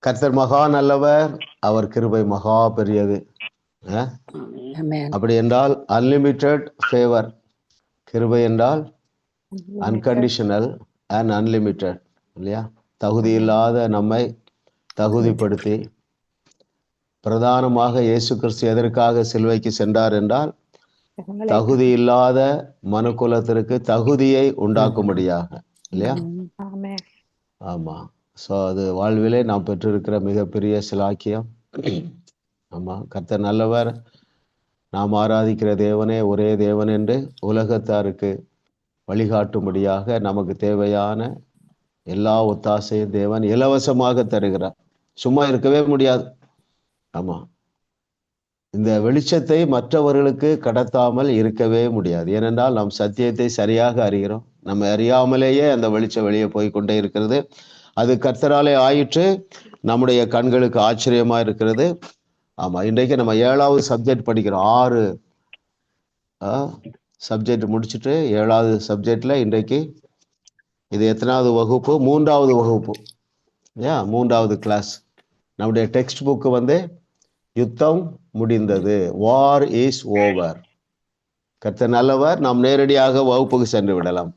கர்த்தர் மகா நல்லவர், அவர் கிருபை மகா பெரியது. அப்படி என்றால் அன்லிமிட்டெட் ஃபேவர். கிருபை என்றால் அன்கண்டிஷனல் அண்ட் அன்லிமிட்டெட் இல்லையா? தகுதி இல்லாத நம்மை தகுதிப்படுத்தி, பிரதானமாக இயேசு கிறிஸ்து எதற்காக சிலுவைக்கு சென்றார் என்றால் தகுதி இல்லாத மனுக்குலத்திற்கு தகுதியை உண்டாக்கும்படியாக இல்லையா? ஆமா. ஸோ அது வாழ்விலே நாம் பெற்றிருக்கிற மிகப்பெரிய சிலாக்கியம். ஆமா, கர்த்தர் நல்லவர், நாம் ஆராதிக்கிற தேவனே ஒரே தேவன் என்று உலகத்தாருக்கு வழிகாட்டும்படியாக நமக்கு தேவையான எல்லா ஒத்தாசையும் தேவன் இலவசமாக தருகிறார். சும்மா இருக்கவே முடியாது. ஆமா, இந்த வெளிச்சத்தை மற்றவர்களுக்கு கடத்தாமல் இருக்கவே முடியாது. ஏனென்றால் நாம் சத்தியத்தை சரியாக அறிகிறோம். நம்ம அறியாமலேயே அந்த வெளிச்சம் வெளியே போய் கொண்டே இருக்கிறது. அது கர்த்தராலே ஆயிற்று, நம்முடைய கண்களுக்கு ஆச்சரியமா இருக்கிறது. ஆமா, இன்றைக்கு நம்ம 7வது சப்ஜெக்ட் படிக்கிறோம். 6 சப்ஜெக்ட் முடிச்சுட்டு 7வது சப்ஜெக்ட்ல இன்றைக்கு இது எத்தனாவது வகுப்பு? 3வது வகுப்பு. 3வது கிளாஸ். நம்முடைய டெக்ஸ்ட் புக்கு யுத்தம் முடிந்தது, வார் இஸ் ஓவர். கர்த்தர் நல்லவர். நாம் நேரடியாக வகுப்புக்கு சென்று விடலாம்.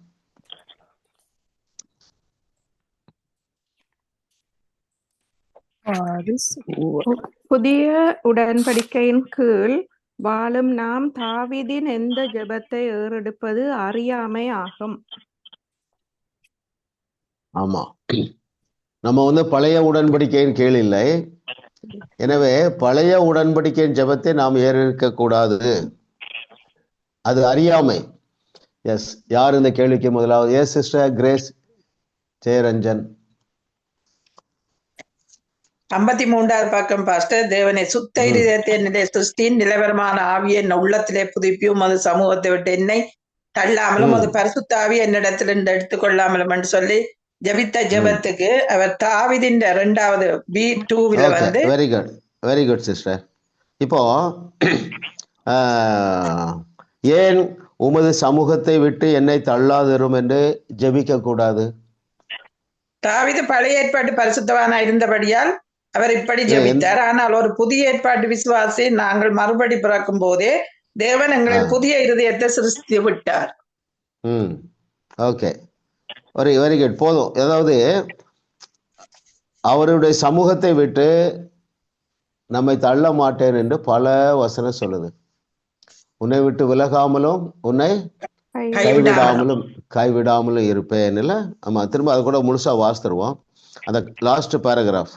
புதிய உடன்படிக்கையின் கீழ் வாழும் நாம் தாவீதின் எந்த ஜெபத்தை ஏறெடுப்பது அறியாமை ஆகும். ஆமா, நம்ம பழைய உடன்படிக்கையின் கீழ் இல்லை. எனவே பழைய உடன்படிக்கையின் ஜெபத்தை நாம் ஏறெடுக்க கூடாது. அது அறியாமை. எஸ், யார் இந்த கேள்விக்கு முதலாவது? Yes sister Grace Jayaranjan. 53வது பக்கம் பாஸ்டர். தேவனை சுத்த இருதயத்தை சிருஷ்டியின் நிலவரமான ஆவியை என் உள்ளத்திலே புதுப்பியும், அது சமூகத்தை விட்டு என்னை தள்ளாமலும் அது பரிசுத்த ஆவி என்னிடத்திலிருந்து எடுத்துக்கொள்ளாமலும் என்று சொல்லி ஜபித்த ஜபத்துக்கு அவர் தாவீதின் 2வது B2 very good, very good sister. இப்போ ஏன் உமது சமூகத்தை விட்டு என்னை தள்ளாதிரும் என்று ஜெபிக்க கூடாது? தாவீது பழைய ஏற்பாட்டு பரிசுத்தவானா இருந்தபடியால் அவர் இப்படி ஜெபித்தார். ஆனால் ஒரு புதிய ஏற்பாட்டு விசுவாசி நாங்கள் மறுபடி பிறக்கும் போதே தேவன் எங்களின் புதிய இருதயத்தை சிருஷ்டி விட்டார். Okay, very very good. போதும். அதாவது அவருடைய சமூகத்தை விட்டு நம்மை தள்ள மாட்டேன் என்று பல வசனம் சொல்லுது. உன்னை விட்டு விலகாமலும் உன்னை கைவிடாமலும் இருப்பேன் இல்ல? ஆமா, திரும்ப அது கூட முழுசா வாசித்துருவோம். அந்த லாஸ்ட் பேராகிராஃப்.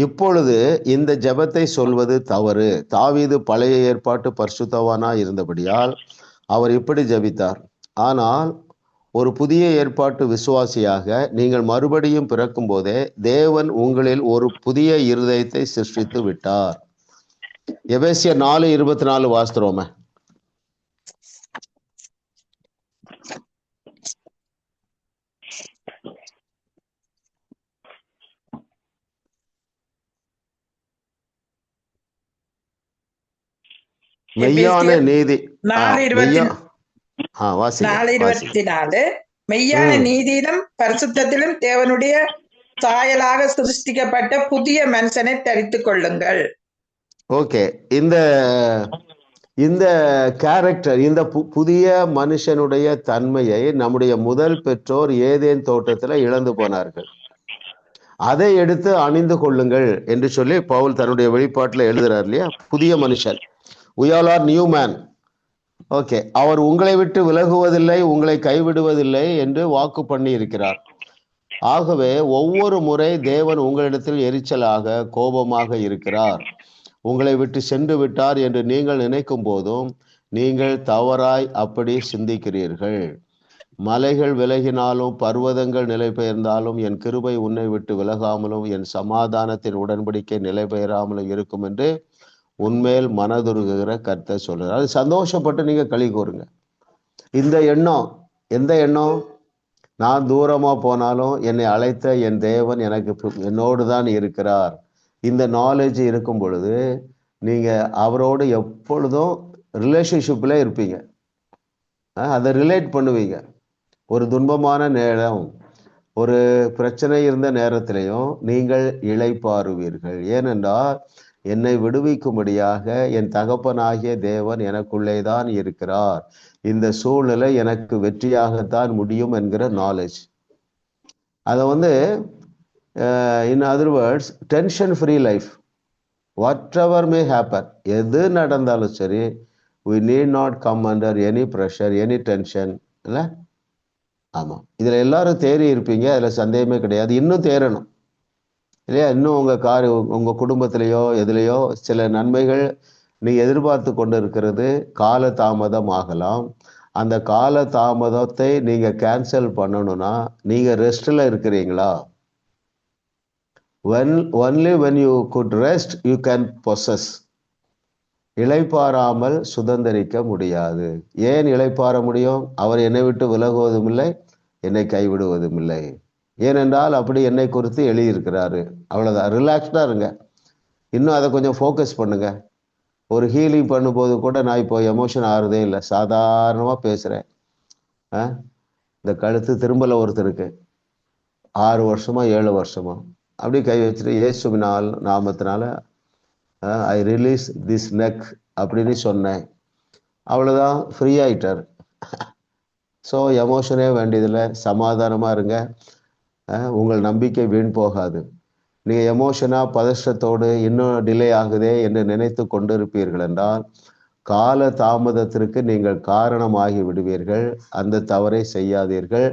இப்பொழுது இந்த ஜெபத்தை சொல்வது தவறு. தாவீது பழைய ஏற்பாட்டு பரிசுத்தவானா இருந்தபடியால் அவர் இப்படி ஜெபித்தார். ஆனால் ஒரு புதிய ஏற்பாட்டு விசுவாசியாக நீங்கள் மறுபடியும் பிறக்கும் போதே தேவன் உங்களில் ஒரு புதிய இருதயத்தை சிருஷ்டித்து விட்டார். எபேசியர் 4:24 வாசித்துறோமே. மெய்யான நீதி 4:24 மெய்யான நீதியிலும் பரிசுத்தத்திலும் தேவனுடைய சாயலாக சிருஷ்டிக்கப்பட்ட புதிய மனுஷனை தரித்துக் கொள்ளுங்கள். ஓகே, இந்த கேரக்டர், இந்த புதிய மனுஷனுடைய தன்மையை நம்முடைய முதல் பெற்றோர் ஏதேன் தோட்டத்துல இழந்து போனார்கள். அதை எடுத்து அணிந்து கொள்ளுங்கள் என்று சொல்லி பவுல் தன்னுடைய வெளிப்பாட்டுல எழுதுறார் இல்லையா? புதிய மனுஷன், we all are new man. Okay, அவர் உங்களை விட்டு விலகுவதில்லை, உங்களை கைவிடுவதில்லை என்று வாக்கு பண்ணி இருக்கிறார். ஆகவே ஒவ்வொரு முறை தேவன் உங்களிடத்தில் எரிச்சலாக கோபமாக இருக்கிறார், உங்களை விட்டு சென்று விட்டார் என்று நீங்கள் நினைக்கும் போதும் நீங்கள் தவறாய் அப்படி சிந்திக்கிறீர்கள். மலைகள் விலகினாலும் பர்வதங்கள் நிலை பெயர்ந்தாலும் என் கிருபை உன்னை விட்டு விலகாமலும் என் சமாதானத்தின் உடன்படிக்கை நிலை பெயராமலும் இருக்கும் என்று உண்மையில் மனதுருகிற கர்த்தர் சொல்றார். அது சந்தோஷப்பட்டு நீங்க களி கூறுங்க. இந்த எண்ணம், எந்த எண்ணம்? நான் தூரமா போனாலும் என்னை அழைத்த என் தேவன் எனக்கு என்னோடு தான் இருக்கிறார். இந்த நாலேஜ் இருக்கும் பொழுது நீங்க அவரோடு எப்பொழுதும் ரிலேஷன்ஷிப்ல இருப்பீங்க. அதை ரிலேட் பண்ணுவீங்க. ஒரு துன்பமான நேரம், ஒரு பிரச்சனை இருந்த நேரத்திலையும் நீங்கள் இளைப்பாறுவீர்கள். ஏனென்றால் என்னை விடுவிக்கும்படியாக என் தகப்பனாகிய தேவன் எனக்குள்ளேதான் இருக்கிறார். இந்த சூழ்நிலை எனக்கு வெற்றியாகத்தான் முடியும் என்கிற நாலேஜ். அதை வந்து in other words tension free life. What ever may happen, எது நடந்தாலும் சரி, we need not come under any pressure, any tension. இல்லை? ஆமாம், இதில் எல்லாரும் தேறி இருப்பீங்க, அதில் சந்தேகமே கிடையாது. இன்னும் தேறணும் இல்லையா? இன்னும் உங்கள் குடும்பத்திலேயோ எதுலேயோ சில நன்மைகள் நீ எதிர்பார்த்து கொண்டு இருக்கிறது கால தாமதம் ஆகலாம். அந்த கால தாமதத்தை நீங்கள் கேன்சல் பண்ணணும்னா நீங்கள் ரெஸ்ட்டில் இருக்கிறீங்களா? only when you could rest you can possess. இளைப்பாறாமல் சுதந்திரிக்க முடியாது. ஏன் இளைப்பாற முடியும்? அவர் என்னை விட்டு விலகுவதும் இல்லை, என்னை கைவிடுவதும் இல்லை. ஏனென்றால் அப்படி என்னை குறித்து எழுதியிருக்கிறாரு. அவ்வளோதான். ரிலாக்ஸ்டாக இருங்க. இன்னும் அதை கொஞ்சம் ஃபோக்கஸ் பண்ணுங்க. ஒரு ஹீலிங் பண்ணும்போது கூட நான் இப்போ எமோஷன் ஆகிறதே இல்லை, சாதாரணமாக பேசுகிறேன். இந்த கழுத்து திரும்பல ஒருத்தருக்கு 6 வருஷமா 7 வருஷமா அப்படி கை வச்சுட்டு இயேசுவினால் நாமத்தினால ஐ ரிலீஸ் திஸ் நெக் அப்படின்னு சொன்னேன். அவ்வளோதான், ஃப்ரீ ஆகிட்டார். ஸோ எமோஷனே வேண்டியதில்லை, சமாதானமாக இருங்க. உங்கள் நம்பிக்கை வீண் போகாது. நீங்கள் எமோஷனாக பதஷ்டத்தோடு இன்னும் டிலே ஆகுதே என்று நினைத்து கொண்டிருப்பீர்கள் என்றால் கால தாமதத்திற்கு நீங்கள் காரணமாகி விடுவீர்கள். அந்த தவறை செய்யாதீர்கள்.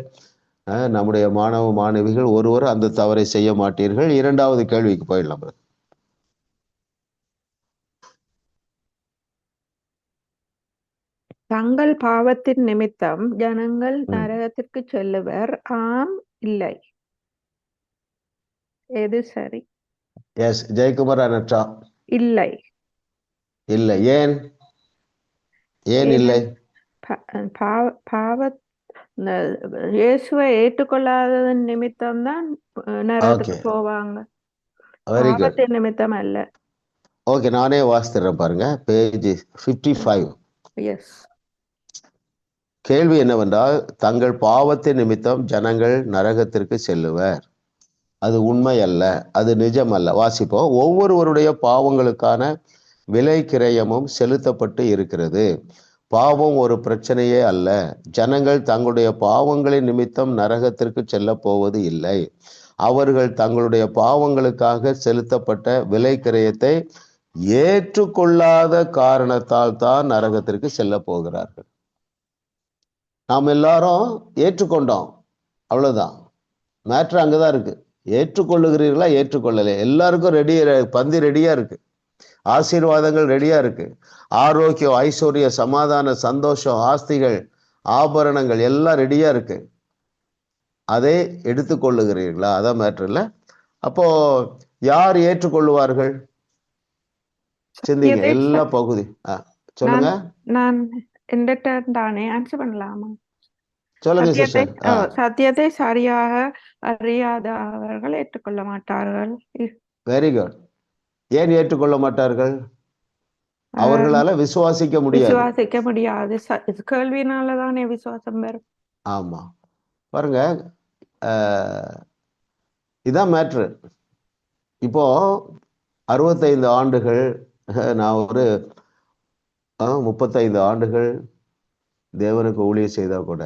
நம்முடைய மாணவ மாணவிகள் ஒருவர் அந்த தவறை செய்ய மாட்டீர்கள். 2வது கேள்விக்கு போயிடலாம். தங்கள் பாவத்தின் நிமித்தம் ஜனங்கள் நரகத்திற்கு செல்லுவர். ஆம், இல்லை. எது சரி? எஸ், ஜெயக்குமார் அனட்டா. இல்லை. இல்லை. ஏன் இல்லை? பாவ இயேசுவை ஏற்றுக்கொள்ளாததன் நிமித்தம் தான் நரகத்துக்கு போவாங்க. பாவத்தின் நிமித்தம் அல்ல. ஓகே, நானே வாசித்துறேன் பாருங்க, பேஜ் 55. எஸ். கேள்வி என்னவென்றால், தங்கள் பாவத்தின் நிமித்தம் ஜனங்கள் நரகத்திற்கு செல்லுவர். அது உண்மை அல்ல, அது நிஜம் அல்ல. வாசிப்போம். ஒவ்வொருவருடைய பாவங்களுக்கான விலை கிரயமும் செலுத்தப்பட்டு இருக்கிறது. பாவம் ஒரு பிரச்சனையே அல்ல. ஜனங்கள் தங்களுடைய பாவங்களின் நிமித்தம் நரகத்திற்கு செல்ல போவது இல்லை. அவர்கள் தங்களுடைய பாவங்களுக்காக செலுத்தப்பட்ட விலை கிரயத்தை ஏற்றுக்கொள்ளாத காரணத்தால் தான் நரகத்திற்கு செல்ல போகிறார்கள். நாம் எல்லாரும் ஏற்றுக்கொண்டோம், அவ்வளவுதான். மேட்ரு அங்கதான் இருக்கு. ஏற்றுக்கொள்ளுகிறீர்களா, ஏற்றுக்கொள்ளலை? எல்லாருக்கும் பந்தி ரெடியா இருக்கு. ஆசீர்வாதங்கள் ரெடியா இருக்கு. ஆரோக்கியம், ஐஸ்வர்யம், சமாதான, சந்தோஷம், ஆஸ்திகள், ஆபரணங்கள் எல்லாம் ரெடியா இருக்கு. அதை எடுத்துக்கொள்ளுகிறீர்களா? அதான் மேட்ரு இல்லை. அப்போ யார் ஏற்றுக்கொள்ளுவார்கள்? சிந்திங்க. எல்லா பகுதி சொல்லுங்க. நான் தானே ஆன்சர் பண்ணலாமா? சொல்லுங்க சிஸ்டர். சத்தியத்தை சரியாக அறியாதவர்கள் ஏற்றுக்கொள்ள மாட்டார்கள். Very good. ஏன் ஏற்றுக்கொள்ள மாட்டார்கள்? அவர்களால விசுவாசிக்க முடியாது. கேள்வினாலதானே விசுவாசம் வரும். ஆமா, பாருங்க, இதான் மேட்ரு. இப்போ 65 ஆண்டுகள், நான் ஒரு 35 ஆண்டுகள் தேவனுக்கு ஊழியம் செய்தால் கூட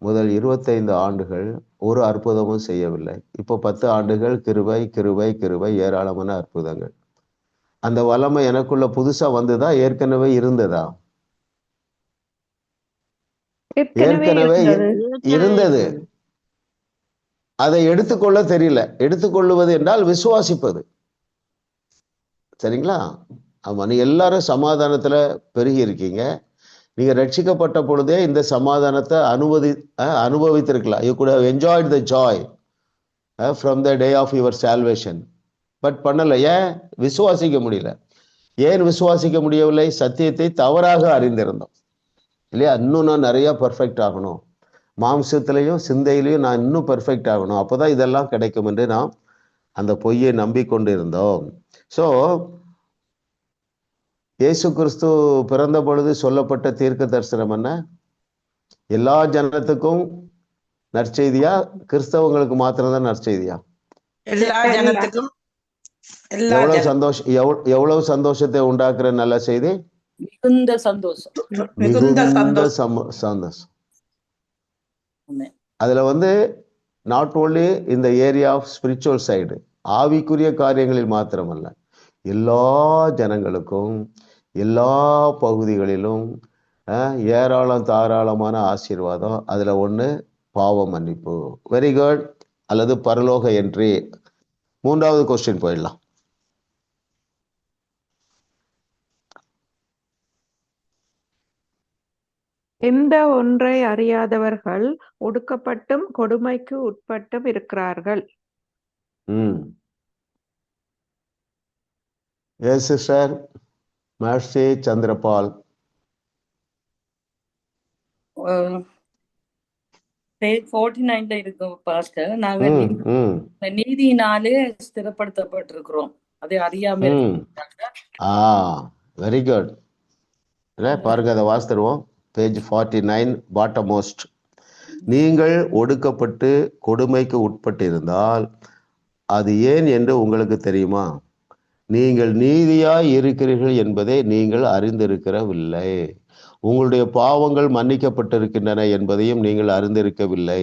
முதல் 25 ஆண்டுகள் ஒரு அற்புதமும் செய்யவில்லை. இப்போ 10 ஆண்டுகள் கிருபை கிருபை கிருபை, ஏராளமான அற்புதங்கள். அந்த வல்லமை எனக்குள்ள புதுசா வந்ததா, ஏற்கனவே இருந்ததா? ஏற்கனவே இருந்தது. அதை எடுத்துக்கொள்ள தெரியல. எடுத்துக்கொள்ளுவது என்றால் விசுவாசிப்பது. சரிங்களா? ஆமா, நீ எல்லாரும் சமாதானத்துல பெருகி இருக்கீங்க. நீங்க ரட்சிக்கப்பட்ட பொழுதே இந்த சமாதானத்தை அனுபவித்திருக்கலாம். You could have enjoyed the joy from the day of your salvation. But பண்ணல. ஏன்? விசுவாசிக்க முடியல. ஏன் விசுவாசிக்க முடியவில்லை? சத்தியத்தை தவறாக அறிந்திருந்தோம் இல்லையா? இன்னும் நான் நிறைய பர்ஃபெக்ட் ஆகணும், மாம்சத்திலையும் சிந்தையிலையும் நான் இன்னும் பர்ஃபெக்ட் ஆகணும், அப்போதான் இதெல்லாம் கிடைக்கும் என்று நாம் அந்த பொய்யை நம்பிக்கொண்டு இருந்தோம். ஸோ இயேசு கிறிஸ்து பிறந்த பொழுது சொல்லப்பட்ட தீர்க்க தரிசனம் என்ன? எல்லா ஜனத்துக்கும் நற்செய்தியா? கிறிஸ்தவங்களுக்கு மாத்திரம்தான் நற்செய்தியா? எல்லா ஜனத்துக்கும் எல்லா எவ்வளவு ஜன சந்தோஷம், எவ்வளவு சந்தோஷத்தை உண்டாக்குற நல்ல செய்தி, மிகுந்த சந்தோஷம். மிகுந்த மிகுந்த சந்தோஷம். சந்தோஷம். ஆமென். அதுல வந்து நாட் ஓன்லி இந்த ஏரியா ஆஃப் ஸ்பிரிச்சுவல் சைடு, ஆவிக்குரிய காரியங்களில் மாத்திரமல்ல, எல்லா ஜனங்களுக்கும் எல்லா பகுதிகளிலும் ஏராளம் தாராளமான ஆசீர்வாதம். அதுல ஒண்ணு பாவ மன்னிப்பு. Very good. அல்லது பரலோக என்ட்ரி. மூன்றாவது கொஸ்டின் போயிடலாம். எந்த ஒன்றை அறியாதவர்கள் ஒடுக்கப்பட்டும் கொடுமைக்கு உட்பட்டும் இருக்கிறார்கள். Yes sister Mercy Chandrapal. Page 49ல இருக்கு பாஸ்டர். நாங்க நீதியினாலே ஸ்திரப்படுத்தப்பட்டிருக்கிறோம், அதை அறியாம இருக்கிறாங்க. Very good. பாருங்க, அதை வாசித்துருவோம். Page 49 bottom most. நீங்கள் ஒடுக்கப்பட்டு கொடுமைக்கு உட்பட்டிருந்தால் அது ஏன் என்று உங்களுக்கு தெரியுமா? நீங்கள் நீதியாய் இருக்கிறீர்கள் என்பதை நீங்கள் அறிந்திருக்கவில்லை. உங்களுடைய பாவங்கள் மன்னிக்கப்பட்டிருக்கின்றன என்பதையும் நீங்கள் அறிந்திருக்கவில்லை.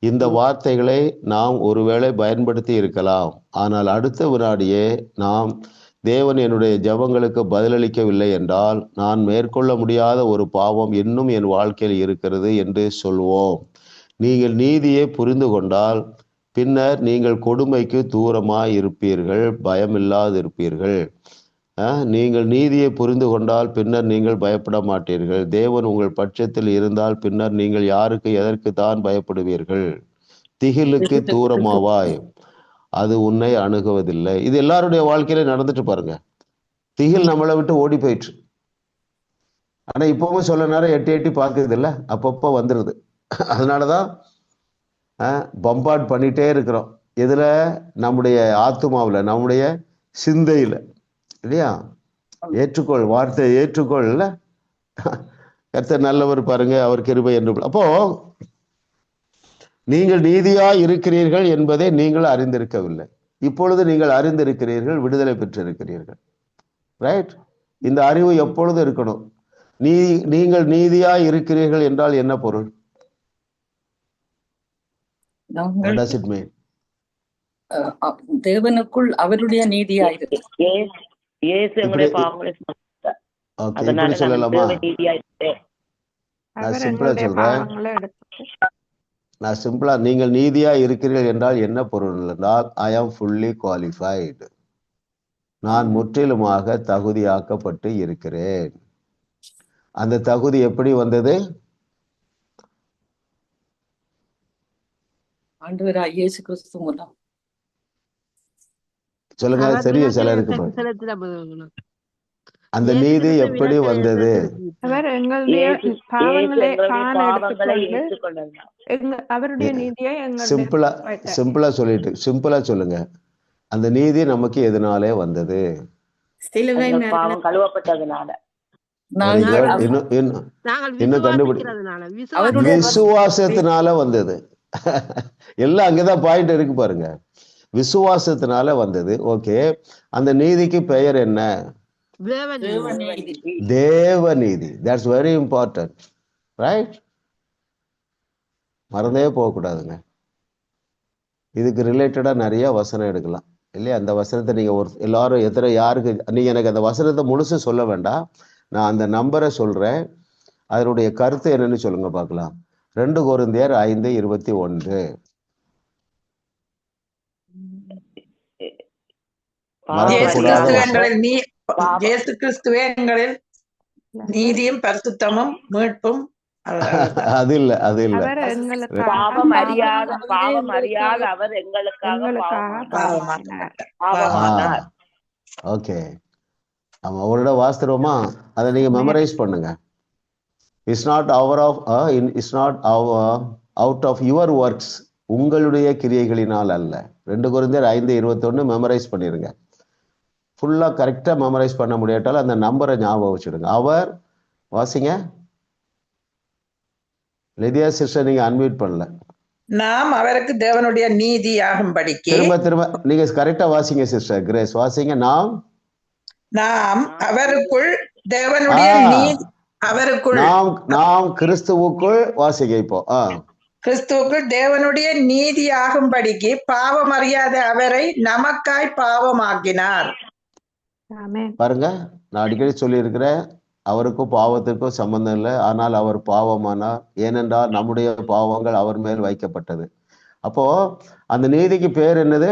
இந்த வார்த்தைகளை நாம் ஒருவேளை பயன்படுத்தி இருக்கலாம், ஆனால் அடுத்த வினாடியே நாம் தேவன் என்னுடைய ஜெபங்களுக்கு பதிலளிக்கவில்லை என்றால் நான் மேற்கொள்ள முடியாத ஒரு பாவம் இன்னும் என் வாழ்க்கையில் இருக்கிறது என்று சொல்வோம். நீங்கள் நீதியை புரிந்து கொண்டால் பின்னர் நீங்கள் கொடுமைக்கு தூரமாய் இருப்பீர்கள், பயமில்லாது இருப்பீர்கள். நீங்கள் நீதியை புரிந்து கொண்டால் பின்னர் நீங்கள் பயப்பட மாட்டீர்கள். தேவன் உங்கள் பட்சத்தில் இருந்தால் பின்னர் நீங்கள் யாருக்கு எதற்கு தான் பயப்படுவீர்கள்? திகிலுக்கு தூரமாவாய், அது உன்னை அணுகுவதில்லை. இது எல்லாருடைய வாழ்க்கையில நடந்துட்டு பாருங்க. திகில் நம்மளை விட்டு ஓடி போயிற்று. ஆனா இப்பவும் சொல்ல நேரம் எட்டி எட்டி பார்க்கறது இல்லை, அப்பப்போ வந்துருது. அதனாலதான் பம்பார்ட் பண்ணிட்டே இருக்கிறோம். இதுல நம்முடைய ஆத்துமாவில், நம்முடைய சிந்தையில, இல்லையா? ஏற்றுக்கொள், வார்த்தையை ஏற்றுக்கொள். கர்த்தர் நல்லவர் பாருங்க, அவர் கிருபை என்று. அப்போ நீங்கள் நீதியா இருக்கிறீர்கள் என்பதை நீங்கள் அறிந்திருக்கவில்லை. இப்பொழுது நீங்கள் அறிந்திருக்கிறீர்கள், விடுதலை பெற்றிருக்கிறீர்கள். ரைட்? இந்த அறிவு எப்பொழுது இருக்கணும்? நீங்கள் நீதியா இருக்கிறீர்கள் என்றால் என்ன பொருள்? தேவனுக்குள் அவருடைய நீதியா இருக்கு. சொல்லலாமா? நான் சிம்பிளா சொல்றேன். நான் சிம்பிளா, நீங்கள் நீதியா இருக்கிறீர்கள் என்றால் என்ன பொருள் என்றால், ஐ ஆம் ஃபுல்லி குவாலிஃபைடு. நான் முற்றிலுமாக தகுதியாக்கப்பட்டு இருக்கிறேன். அந்த தகுதி எப்படி வந்தது? ஆண்டவராகிய இயேசு கிறிஸ்து மூலம். சொல்லுங்க, தெரியும் சிலருக்கு. அந்த நீதி எப்படி வந்தது? அவர் எங்களுடைய பாவங்களை அவருடைய நீதியை சிம்பிளா சொல்லுங்க. அந்த நீதி நமக்கு எதனாலே வந்தது? பாவம் கழுவப்பட்டதுனால. இன்னும் கண்டுபிடி, விசுவாசத்தினால வந்தது. எல்லாம் அங்கதான் பாயிண்ட் இருக்கு பாருங்க. விசுவாசத்தினால வந்தது. ஓகே, அந்த நீதிக்கு பெயர் என்ன? தேவநீதி. That's very important. ரைட்? மறந்தே போகக்கூடாதுங்க. இதுக்கு ரிலேட்டடா நிறைய வசனம் எடுக்கலாம், இல்லையா? அந்த வசனத்தை நீங்க எல்லாரும் யாருக்கு நீங்க எனக்கு அந்த வசனத்தை முழுசு சொல்ல வேண்டாம், நான் அந்த நம்பரை சொல்றேன், அதனுடைய கருத்து என்னன்னு சொல்லுங்க பார்க்கலாம். 2 கொரிந்தியர் 5:21. இயேசு கிறிஸ்துவே எங்களில் நீதியும் பரிசுத்தமும் மீட்பும். அது இல்ல. பாவம் அறியாத அவர் எங்களுக்காக பாவமானார். ஓகே, ஆமா, அவரோட வாஸ்தவமா அதை நீங்க மெமரைஸ் பண்ணுங்க. It's not out of your works, உங்களுடைய கிரியைகளினால் அல்ல. 2 கொரிந்தியர் 5:21 மெமரைஸ் பண்ணிருங்க. ஃபுல்லா கரெக்டா மெமரைஸ் பண்ண முடியாட்டாலும் அந்த நம்பரை ஞாபகம் வச்சுடுங்க. அவர் வாசிங்க. லிதியா சிஸ்டர், நீங்க அன்மியூட் பண்ணல. நாம் அவருக்கு தேவனுடைய நீதி ஆகும்படிக்கு திரும்ப நீங்க கரெக்டா வாசிங்க சிஸ்டர் கிரேஸ், வாசிங்க. நாம் அவருக்குள் தேவனுடைய நீதி, அவருக்குள் நாம் கிறிஸ்துவுக்குள் வாசிங்க. இப்போ கிறிஸ்துவுக்குள் தேவனுடைய நீதி ஆகும்படிக்கு பாவம் அறியாத அவரை நமக்காய் பாவமாக்கினார். பாருங்க, நான் அடிக்கடி சொல்லி இருக்கிறேன், அவருக்கும் பாவத்திற்கும் சம்பந்தம் இல்லை. ஆனால் அவர் பாவமானார், ஏனென்றால் நம்முடைய பாவங்கள் அவர் மேல் வைக்கப்பட்டது. அப்போ அந்த நீதிக்கு பேர் என்னது?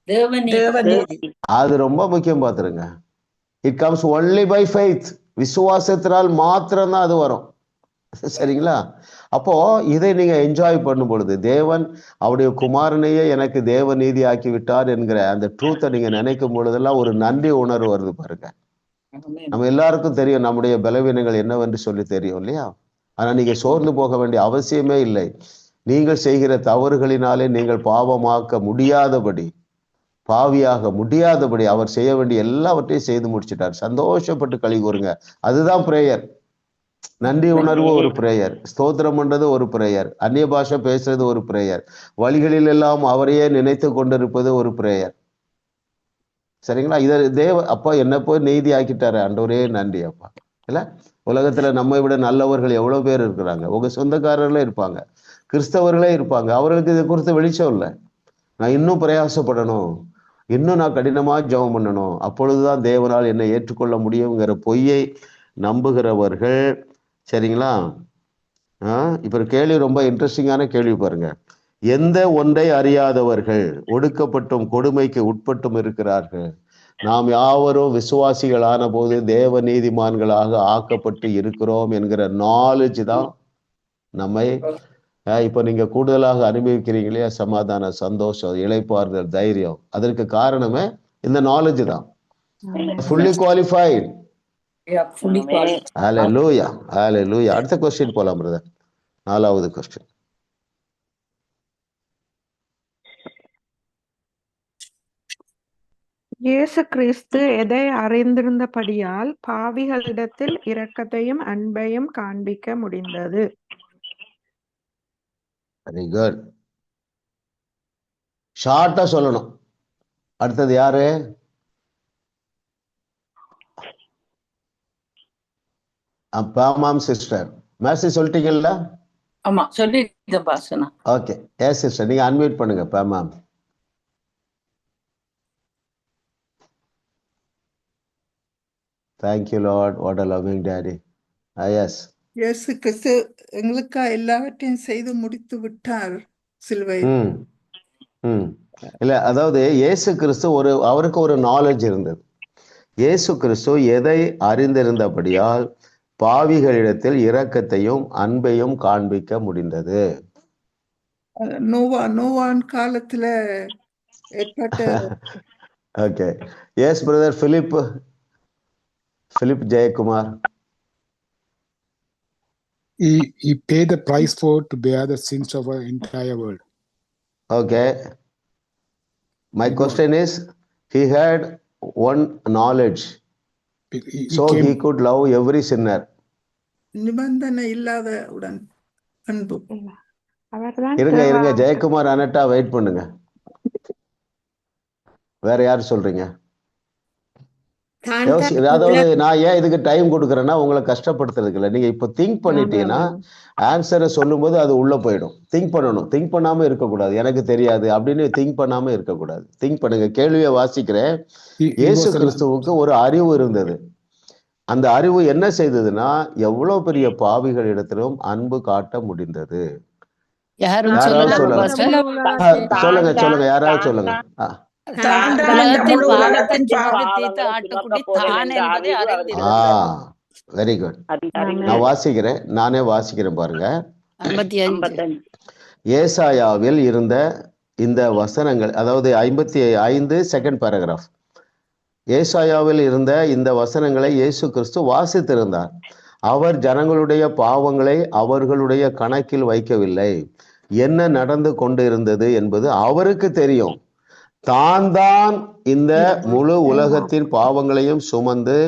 தேவநீதி. அது ரொம்ப முக்கியம் பார்த்துருங்க. It comes only by faith. விசுவாசத்தினால் மாத்திரம்தான் அது வரும். சரிங்களா? அப்போ இதை நீங்க என்ஜாய் பண்ணும் பொழுது, தேவன் அவருடைய குமாரனையே எனக்கு தேவ நீதி ஆக்கி விட்டார் என்கிற அந்த ட்ரூத்தை நீங்க நினைக்கும் பொழுதெல்லாம் ஒரு நன்றி உணர்வு வருது பாருங்க. நம்ம எல்லாருக்கும் தெரியும் நம்முடைய பலவீனங்கள் என்னவென்று சொல்லி தெரியும் இல்லையா? ஆனா நீங்க சோர்ந்து போக வேண்டிய அவசியமே இல்லை. நீங்கள் செய்கிற தவறுகளினாலே நீங்கள் பாவமாக்க முடியாதபடி, பாவியாக முடியாதபடி அவர் செய்ய வேண்டிய எல்லாவற்றையும் செய்து முடிச்சிட்டார். சந்தோஷப்பட்டு களி கூறுங்க. அதுதான் பிரேயர். நன்றி உணர்வு ஒரு பிரேயர், ஸ்தோத்திரம் பண்றது ஒரு பிரேயர், அந்நிய பாஷை பேசுறது ஒரு பிரேயர், வழிகளில் எல்லாம் அவரையே நினைத்து கொண்டிருப்பது ஒரு பிரேயர். சரிங்களா? இதை அப்பா என்ன போய் நீதி ஆக்கிட்டாரு ஆண்டவரே, நன்றி அப்பா. இல்ல, உலகத்துல நம்மை விட நல்லவர்கள் எவ்வளவு பேர் இருக்கிறாங்க. உங்க சொந்தக்காரர்களே இருப்பாங்க, கிறிஸ்தவர்களே இருப்பாங்க. அவர்களுக்கு இதை குறித்து வெளிச்சம் இல்லை. நான் இன்னும் பிரயாசப்படணும், இன்னும் நான் கடினமா ஜெபம் பண்ணணும், அப்பொழுதுதான் தேவனால் என்னை ஏற்றுக்கொள்ள முடியுங்கிற பொய்யை நம்புகிறவர்கள். சரிங்களா? இப்ப கேள்வி ரொம்ப இன்ட்ரெஸ்டிங்கான கேள்வி பாருங்க. எந்த ஒன்றை அறியாதவர்கள் ஒடுக்கப்பட்டும் கொடுமைக்கு உட்பட்டும் இருக்கிறார்கள். நாம் யாவரும் விசுவாசிகளான போது தேவ நீதிமான்களாக ஆக்கப்பட்டு இருக்கிறோம் என்கிற நாலேஜ் தான் நம்மை இப்ப நீங்க கூடுதலாக அனுபவிக்கிறீங்களே, சமாதான, சந்தோஷம், இளைப்பாறுதல், தைரியம். அதற்கு காரணமே இந்த நாலேஜ் தான். Fully qualified. Hallelujah, hallelujah. அடுத்த क्वेश्चन போலாம் பிரதர். 4வது क्वेश्चन. இயேசு கிறிஸ்து எதை அறிந்திருந்தபடியால் பாவிகளிடத்தில் இரக்கத்தையும் அன்பையும் காண்பிக்க முடிந்தது? Very good. ஷார்ட்டா சொல்லணும். அடுத்தது யாரு? பாமாம் சிஸ்டர். மேசி சொல்லிட்டீங்கல்ல? ஆமா, சொல்லிட்டேன் பாஸ்டர். ஓகே, எஸ் சிஸ்டர், நீங்க அன்மியூட் பண்ணுங்க. பாமாம். Thank you Lord, what a loving daddy. Yes. இயேசு கிறிஸ்து எங்களுக்கா எல்லாவற்றையும் செய்து முடித்து விட்டார் சிலுவையில். இல்ல, அதாவது இயேசு கிறிஸ்து அவருக்கு ஒரு நாலேஜ் இருந்தது. இயேசு கிறிஸ்து எதை அறிந்திருந்தபடியால் பாவிகளிடத்தில் இரக்கத்தையும் அன்பையும் காண்பிக்க முடிந்தது? நோவான் காலத்துல ஏற்பட்ட. Okay, yes brother Philip Jayakumar. He paid the price to bear the sins of our entire world. Okay. My question is, he had one knowledge, he could love every sinner. நிபந்தனை இல்லாத உடன் அன்பு. இருங்க ஜெயக்குமார் அனட்டா வெயிட் பண்ணுங்க. வேற யார் சொல்றீங்க? அதாவது நான் ஏன் இதுக்கு டைம் கொடுக்குறேன்னா உங்களை கஷ்டப்படுத்துறதுக்கு இல்லை. நீங்க இப்ப திங்க் பண்ணிட்டீங்கன்னா ஆன்சரை சொல்லும் போது அது உள்ள போயிடும். திங்க் பண்ணணும், திங்க் பண்ணாம இருக்கக்கூடாது. எனக்கு தெரியாது அப்படின்னு திங்க் பண்ணாம இருக்கக்கூடாது. திங்க் பண்ணுங்க. கேள்வியை வாசிக்கிறேன். இயேசு கிறிஸ்துவுக்கு ஒரு அறிவு இருந்தது. அந்த அறிவு என்ன செய்ததுன்னா, எவ்வளவு பெரிய பாவிகள் இடத்திலும் அன்பு காட்ட முடிந்தது. சொல்லுங்க யாராவது சொல்லுங்க. Very good. நானே வாசிக்கிறேன் பாருங்க. ஏசாயாவில் இருந்த இந்த வசனங்கள், அதாவது 55 செகண்ட் பேராகிராஃப். ஏசாயாவில் இருந்த இந்த வசனங்களை இயேசு கிறிஸ்து வாசித்திருந்தார். அவர் ஜனங்களுடைய பாவங்களை அவர்களுடைய கணக்கில் வைக்கவில்லை. என்ன நடந்து கொண்டு இருந்தது என்பது அவருக்கு தெரியும். தான் இந்த முழு உலகத்தின் பாவங்களையும் சுமந்து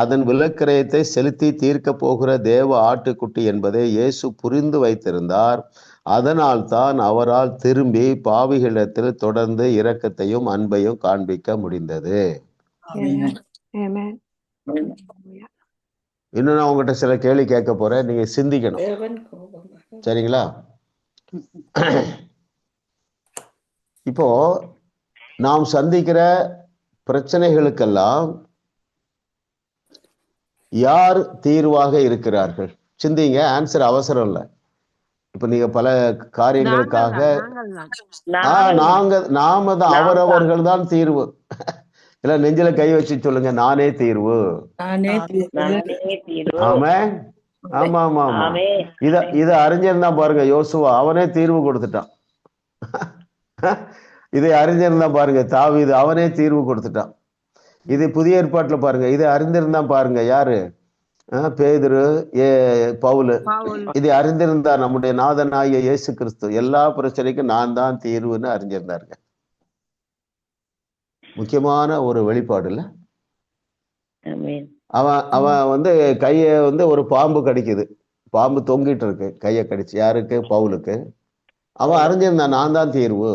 அதன் விலக்கிரயத்தை செலுத்தி தீர்க்க போகிற தேவ ஆட்டுக்குட்டி என்பதை இயேசு புரிந்து வைத்திருந்தார். அதனால் தான் அவரால் திரும்பி பாவிகளிடத்தில் தொடர்ந்து இரக்கத்தையும் அன்பையும் காண்பிக்க முடிந்தது. இன்னும் நான் உங்ககிட்ட சில கேள்வி கேட்க போறேன், நீங்க சிந்திக்கணும். சரிங்களா? இப்போ நாம் சந்திக்கிற பிரச்சனைகளுக்கெல்லாம் யார் தீர்வாக இருக்கிறார்கள்? சிந்திங்க, ஆன்சர் அவசரம் இல்லை. இப்ப நீங்க பல காரியங்களுக்காக நாம தான், அவரவர்கள் தான் தீர்வு. இல்ல நெஞ்சில கை வச்சு சொல்லுங்க, நானே தீர்வு. ஆமா ஆமா ஆமா ஆமா. இத அறிஞர்னா பாருங்க, யோசுவா அவனே தீர்வு கொடுத்துட்டான். இதை அறிஞர்னா பாருங்க, தாவீது அவனே தீர்வு கொடுத்துட்டான். இது புதிய ஏற்பாட்டுல பாருங்க, இதை அறிந்திருந்தா பாருங்க, யாரு? பேதுரு, பவுலு. இதை அறிந்திருந்தா நம்முடைய நாதனாகிய இயேசு கிறிஸ்து எல்லா பிரச்சனைக்கும் நான் தான் தீர்வுன்னு அறிஞ்சிருந்தாருங்க. முக்கியமான ஒரு வெளிப்பாடு இல்ல. அவன் கைய ஒரு பாம்பு கடிக்குது, பாம்பு தொங்கிட்டு இருக்கு, கைய கடிச்சு. யாருக்கு? பவுலுக்கு. அவன் அறிஞ்சிருந்தான் நான் தான் தீர்வு.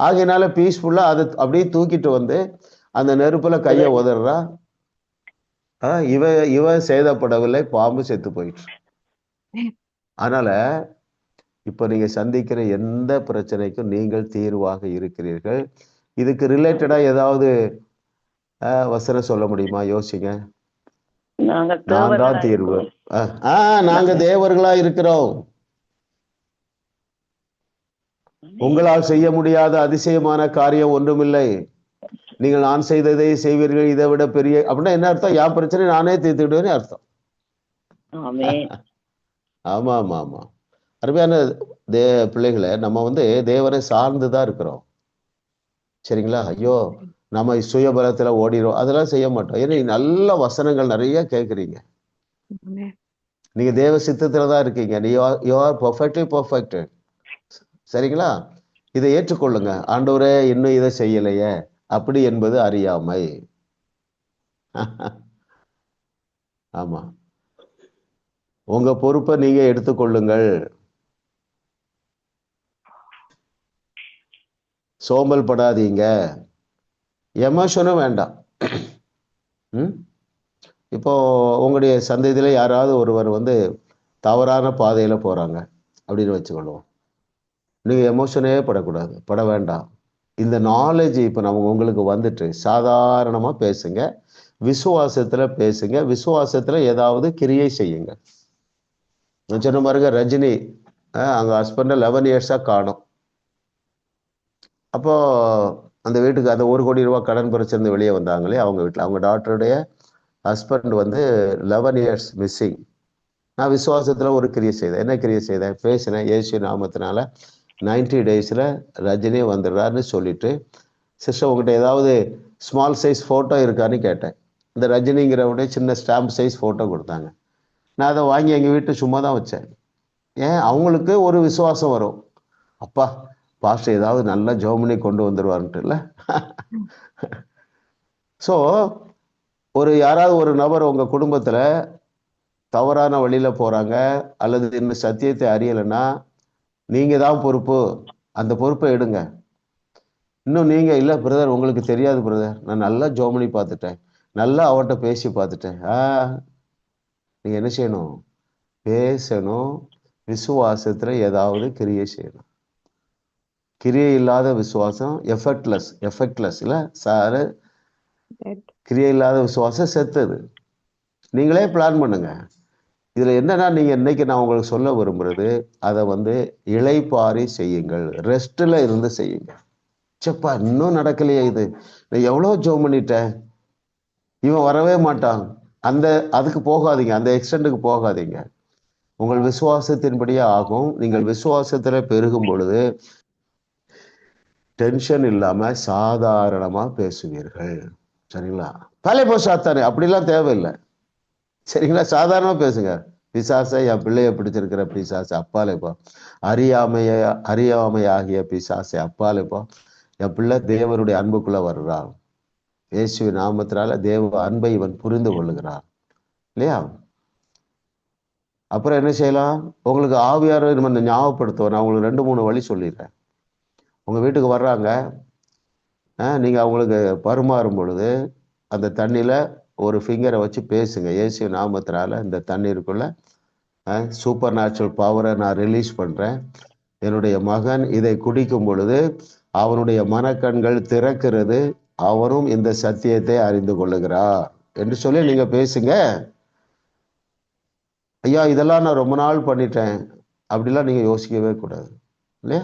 ஆகையினால பீஸ்ஃபுல்லா அதை அப்படியே தூக்கிட்டு அந்த நெருப்புல கைய உதறா. இவன் சேதப்படவில்லை, பாம்பு செத்து போயிட்டு. அதனால இப்ப நீங்க சந்திக்கிற எந்த பிரச்சனைக்கும் நீங்கள் தீர்வாக இருக்கிறீர்கள். இதுக்கு ரிலேட்டடா ஏதாவது வசனம் சொல்ல முடியுமா? யோசிங்க. நான் தான் தீர்வு. நாங்க தேவர்களா இருக்கிறோம். உங்களால் செய்ய முடியாத அதிசயமான காரியம் ஒன்றுமில்லை. நீங்கள் நான் செய்ததை செய்வீர்கள், இதை விட பெரிய. அப்படின்னா என்ன அர்த்தம்? என் பிரச்சனை நானே தீர்த்துக்கிடுவேன்னு அர்த்தம். ஆமா ஆமா ஆமா. அருமையான பிள்ளைகளை, நம்ம தேவனை சார்ந்துதான் இருக்கிறோம். சரிங்களா? ஐயோ நம்ம சுயபலத்துல ஓடிடும், அதெல்லாம் செய்ய மாட்டோம். ஏன்னா நல்ல வசனங்கள் நிறைய கேட்குறீங்க. நீங்க தேவ சித்தத்துலதான் இருக்கீங்க. You are perfectly perfect. சரிங்களா? இதை ஏற்றுக்கொள்ளுங்க. ஆண்டவரே இன்னும் இதை செய்யலையே அப்படி என்பது அறியாமை. ஆமா, உங்க பொறுப்பை நீங்க எடுத்துக்கொள்ளுங்கள். சோம்பல் படாதீங்க. எமோஷனும் வேண்டாம். இப்போ உங்களுடைய சந்ததியில யாராவது ஒருவர் தவறான பாதையில போறாங்க அப்படின்னு வச்சுக்கொள்வோம். நீங்க எமோஷனே படக்கூடாது, பட வேண்டாம். இந்த நாலேஜ் இப்போ நம்ம உங்களுக்கு வந்துட்டு சாதாரணமா பேசுங்க, விசுவாசத்துல பேசுங்க, விசுவாசத்துல ஏதாவது கிரியை செய்யுங்க. சொன்ன பாருங்க, ரஜினி அவங்க ஹஸ்பண்ட 11 இயர்ஸா காணும். அப்போ அந்த வீட்டுக்கு அந்த 1 கோடி ரூபாய் கடன் பிரச்சனை வெளியே வந்தாங்களே, அவங்க வீட்டில் அவங்க டாக்டருடைய ஹஸ்பண்ட் 11 இயர்ஸ் மிஸ்ஸிங். நான் விசுவாசத்துல ஒரு கிரியை செய்தேன். என்ன கிரியை செய்தேன்? பேசினேன், இயேசு நாமத்தினால 90 டேஸ்ல ரஜினி வந்துடுறாருன்னு சொல்லிட்டு, சிஸ்டர் உங்ககிட்ட ஏதாவது ஸ்மால் சைஸ் ஃபோட்டோ இருக்கான்னு கேட்டேன். இந்த ரஜினிங்கிறவுடைய சின்ன ஸ்டாம்ப் சைஸ் ஃபோட்டோ கொடுத்தாங்க. நான் அதை வாங்கி எங்கள் வீட்டு சும்மா தான் வச்சேன். ஏன்? அவங்களுக்கு ஒரு விசுவாசம் வரும், அப்பா பாஸ்டர் ஏதாவது நல்ல ஜோமனி கொண்டு வந்துடுவார்ன்ட்டு இல்லை. ஸோ யாராவது ஒரு நபர் உங்கள் குடும்பத்தில் தவறான வழியில் போகிறாங்க அல்லது இன்னும் சத்தியத்தை அறியலைன்னா நீங்கள் தான் பொறுப்பு. அந்த பொறுப்பை எடுங்க. இன்னும் நீங்கள் இல்லை பிரதர் உங்களுக்கு தெரியாது பிரதர், நான் நல்லா ஜோமனி பார்த்துட்டேன், நல்லா அவன்கிட்ட பேசி பார்த்துட்டேன். நீங்கள் என்ன செய்யணும்? பேசணும். விசுவாசத்தில் ஏதாவது கிரியை செய்யணும். கிரியை இல்லாத விசுவாசம் எஃபெக்ட்லெஸ் இல்லை சார். கிரியை இல்லாத விசுவாசம் செத்தது. நீங்களே பிளான் பண்ணுங்க. இதுல என்னன்னா, நீங்க இன்னைக்கு நான் உங்களுக்கு சொல்ல விரும்புறது, அதை இளைப்பாரி செய்யுங்கள், ரெஸ்ட்ல இருந்து செய்யுங்க. சப்பா இன்னும் நடக்கலையே, இது நான் எவ்வளவு ஜோம் பண்ணிட்டேன், இவன் வரவே மாட்டான், அதுக்கு போகாதீங்க, அந்த எக்ஸ்டெண்டுக்கு போகாதீங்க. உங்கள் விசுவாசத்தின்படியே ஆகும். நீங்கள் விசுவாசத்துல பெருகும் பொழுது டென்ஷன் இல்லாம சாதாரணமா பேசுவீர்கள். சரிங்களா? பழைய போ சாத்தானே அப்படிலாம் தேவையில்லை. சரிங்களா? சாதாரணமா பேசுங்க. பிசாசை, என் பிள்ளைய பிடிச்சிருக்கிற பிசாசை அப்பாலே போ, அறியாமையாகிய பிசாசை அப்பாலே போ, என் பிள்ளை தேவனுடைய அன்புக்குள்ள வர்றான், இயேசுவின் நாமத்தினால தேவ அன்பை இவன் புரிந்து கொள்ளுகிறான் இல்லையா? அப்புறம் என்ன செய்யலாம்? உங்களுக்கு ஆவியாரை நம்ம ஞாபகப்படுத்துவோம். நான் உங்களுக்கு 2-3 வழி சொல்லிடுறேன். உங்க வீட்டுக்கு வர்றாங்க, நீங்க அவங்களுக்கு பரிமாறும் பொழுது அந்த தண்ணியில ஒரு ஃபிங்கரை வச்சு பேசுங்க. இயேசு நாமத்தினால இந்த தண்ணீருக்குள்ள சூப்பர் நேச்சுரல் பவரை நான் ரிலீஸ் பண்றேன். என்னுடைய மகன் இதை குடிக்கும் பொழுது அவனுடைய மனக்கண்கள் திறக்கிறது, அவனும் இந்த சத்தியத்தை அறிந்து கொள்ளுகிறார் என்று சொல்லி நீங்க பேசுங்க. ஐயா இதெல்லாம் நான் ரொம்ப நாள் பண்ணிட்டேன் அப்படிலாம் நீங்க யோசிக்கவே கூடாது இல்லையா?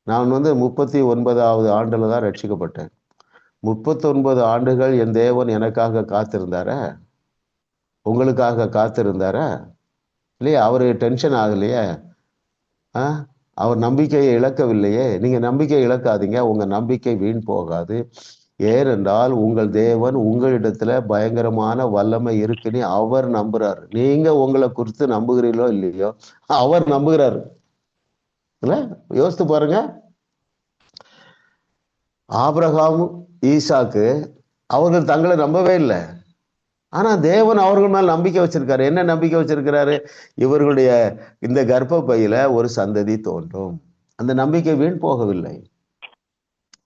நான் 39வது ஆண்டுல தான் ரட்சிக்கப்பட்டேன். 39 ஆண்டுகள் என் தேவன் எனக்காக காத்திருந்தாரா? உங்களுக்காக காத்திருந்தாரா? இல்லையா? அவரு டென்ஷன் ஆகலையே, அவர் நம்பிக்கையை இழக்கவில்லையே. நீங்க நம்பிக்கை இழக்காதீங்க, உங்க நம்பிக்கை வீண் போகாது. ஏனென்றால் உங்கள் தேவன் உங்களிடத்துல பயங்கரமான வல்லமை இருக்குன்னு அவர் நம்புறாரு. நீங்க உங்களை குறித்து நம்புகிறீர்களோ இல்லையோ, அவர் நம்புகிறாரு. யோசித்து பாருங்க. ஆபிரகாம், ஈசாக்கு அவர்கள் தங்களை நம்பவே இல்லை. ஆனா தேவன் அவர்கள் மேல் நம்பிக்கை வச்சிருக்காரு. என்ன நம்பிக்கை வச்சிருக்கிறாரு? இவர்களுடைய இந்த கர்ப்ப பையில ஒரு சந்ததி தோன்றும். அந்த நம்பிக்கை வீண் போகவில்லை.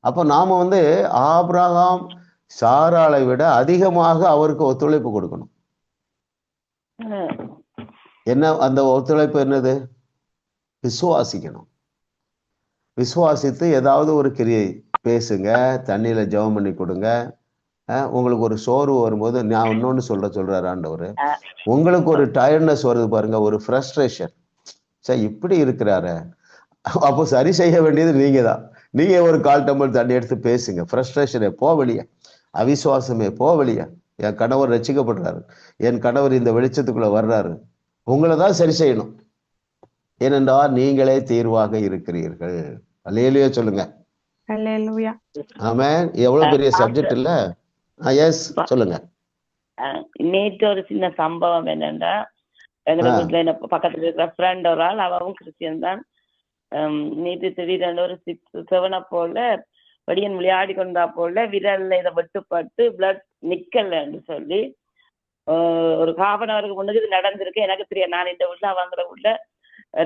அப்போ நாம ஆபிரகாம் சாராளை விட அதிகமாக அவருக்கு ஒத்துழைப்பு கொடுக்கணும். என்ன அந்த ஒத்துழைப்பு? என்னது? விசுவாசிக்கணும். விசுவாசித்து ஏதாவது ஒரு கிரியை பேசுங்க, தண்ணியில ஜெபம் பண்ணி கொடுங்க. உங்களுக்கு ஒரு சோர்வு வரும்போது நான் இன்னொன்னு சொல்றாரு ஆண்டவர், உங்களுக்கு ஒரு டயர்ட்னஸ் வருது பாருங்க, ஒரு ஃப்ரஸ்ட்ரேஷன், சரி இப்படி இருக்கிறாரு, அப்போ சரி செய்ய வேண்டியது நீங்க தான். நீங்க ஒரு 1/4 டம்ளர் தண்ணி எடுத்து பேசுங்க. ஃப்ரஸ்ட்ரேஷனே போ வெளியே, அவிசுவாசமே போ வெளியே. என் கணவர் ரட்சிக்கப்படுறாரு, என் கணவர் இந்த வெளிச்சத்துக்குள்ள வர்றாரு, உங்களை தான் சரி செய்யணும். ஏனென்றால் நீங்களே தீர்வாக இருக்கிறீர்கள். அல்லேலூயா சொல்லுங்க. அல்லேலூயா. ஆமென். எவ்வளவு பெரிய சப்ஜெக்ட் இல்ல? எஸ் சொல்லுங்க. நேற்று ஒரு சின்ன சம்பவம் என்னன்னா, எங்க வீட்டுல என்ன பக்கத்துல இருக்கிற ஃப்ரெண்ட் ஒரு ஆள், அவரும் கிறிஸ்டியன் தான். நேற்று திடீரென்று ஒரு 6-7 போல வடியன் விளையாடி கொண்டா போல விரல்ல இதை வெட்டுப்பட்டு பிளட் நிக்கலன்னு சொல்லி ஒரு 1/2 hour முன்னுக்கு இது நடந்திருக்கு. எனக்கு தெரியாது. நான் இந்த வீட்டுல அவங்கள வீட்டுல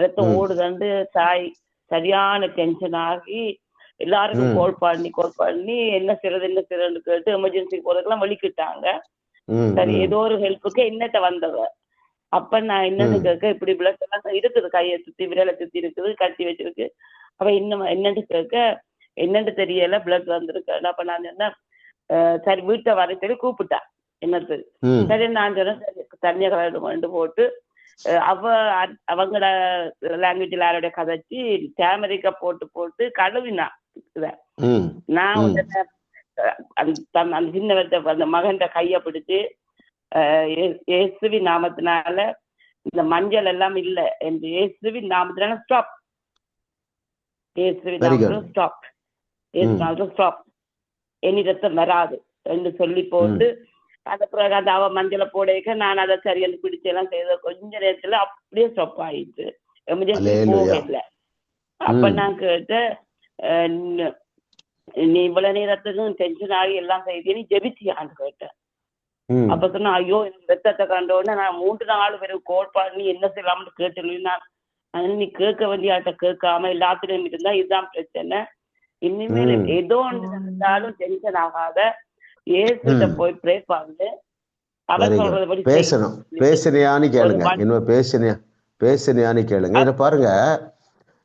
ரத்தம் ஓடுதண்டு தாய் சரியான டென்ஷன் ஆகி எல்லாருக்கும் கால் பண்ணி என்ன செய்யறதுன்னு கேட்டு எமர்ஜென்சி போறதுக்கெல்லாம் வலிக்கிட்டாங்க. சரி ஏதோ ஒரு ஹெல்ப்புக்கு என்னட்ட வந்தவ. அப்ப நான் என்னன்னு கேட்க, இப்படி பிளட் எல்லாம் இருக்குது, கையை சுத்தி விரலை சுத்தி இருக்குது, கட்டி வச்சிருக்கு. அப்ப இன்னும் என்னன்னு கேட்க, என்னன்னு தெரியல, பிளட் வந்திருக்கு. அப்ப நான் என்ன சரி வீட்டை வர சொல்லி கூப்பிட்டேன். என்னது சரி நான் சொன்னேன், தண்ணியை கலந்து போட்டு அவங்களோட லாங்குவேஜ்ல யாரோட கதைச்சு டேமரிக்கா போட்டு கழுவினா. நான் அந்த சின்ன அந்த மகன் கைய பிடிச்சு இயேசுவி நாமத்தினால இந்த மஞ்சள் எல்லாம் இல்ல என்று, இயேசுவி நாமத்தினால ஸ்டாப், இயேசுவி நாமத்தினால ஸ்டாப், இயேசு நாமத்தினால ஸ்டாப், இனி ரத்தம் வராது என்று சொல்லி போட்டு அந்த பிறகு அந்த அவ மஞ்சளை போடைக்க நான் அதை சரியன்னு பிடிச்சு எல்லாம் செய்த கொஞ்ச நேரத்துல அப்படியே ஸ்டாப் ஆயிடுச்சு. எமர்ஜென்சி போக இல்லை. அப்ப நான் கேட்டேன், நீ இவ்வளவு நேரத்துக்கும் டென்ஷன் ஆகி எல்லாம் செய்தி நீ ஜெபிச்சியான்னு கேட்டேன். அப்ப சொன்னா, ஐயோ எனக்கு ரத்தத்தை கண்டோன்னு நான் 3 நாள் பேருக்கு கால் பண்ணி என்ன செய்யலாம்னு கேட்டேன். நீ கேட்க வேண்டிய ஆட்ட கேட்காம எல்லாத்திலையும் இருந்தா இதுதான் பிரச்சனை. இனிமேல் ஏதோ ஒன்று இருந்தாலும் டென்ஷன் ஆகாத, ஏசுகிட்ட போய் ப்ரே பண்ணு, அவர் சொல்றபடி பேசணும். பேசுனியான்னு கேளுங்க, இன்னும் பேசுனியான்னு கேளுங்க. இதை பாருங்க,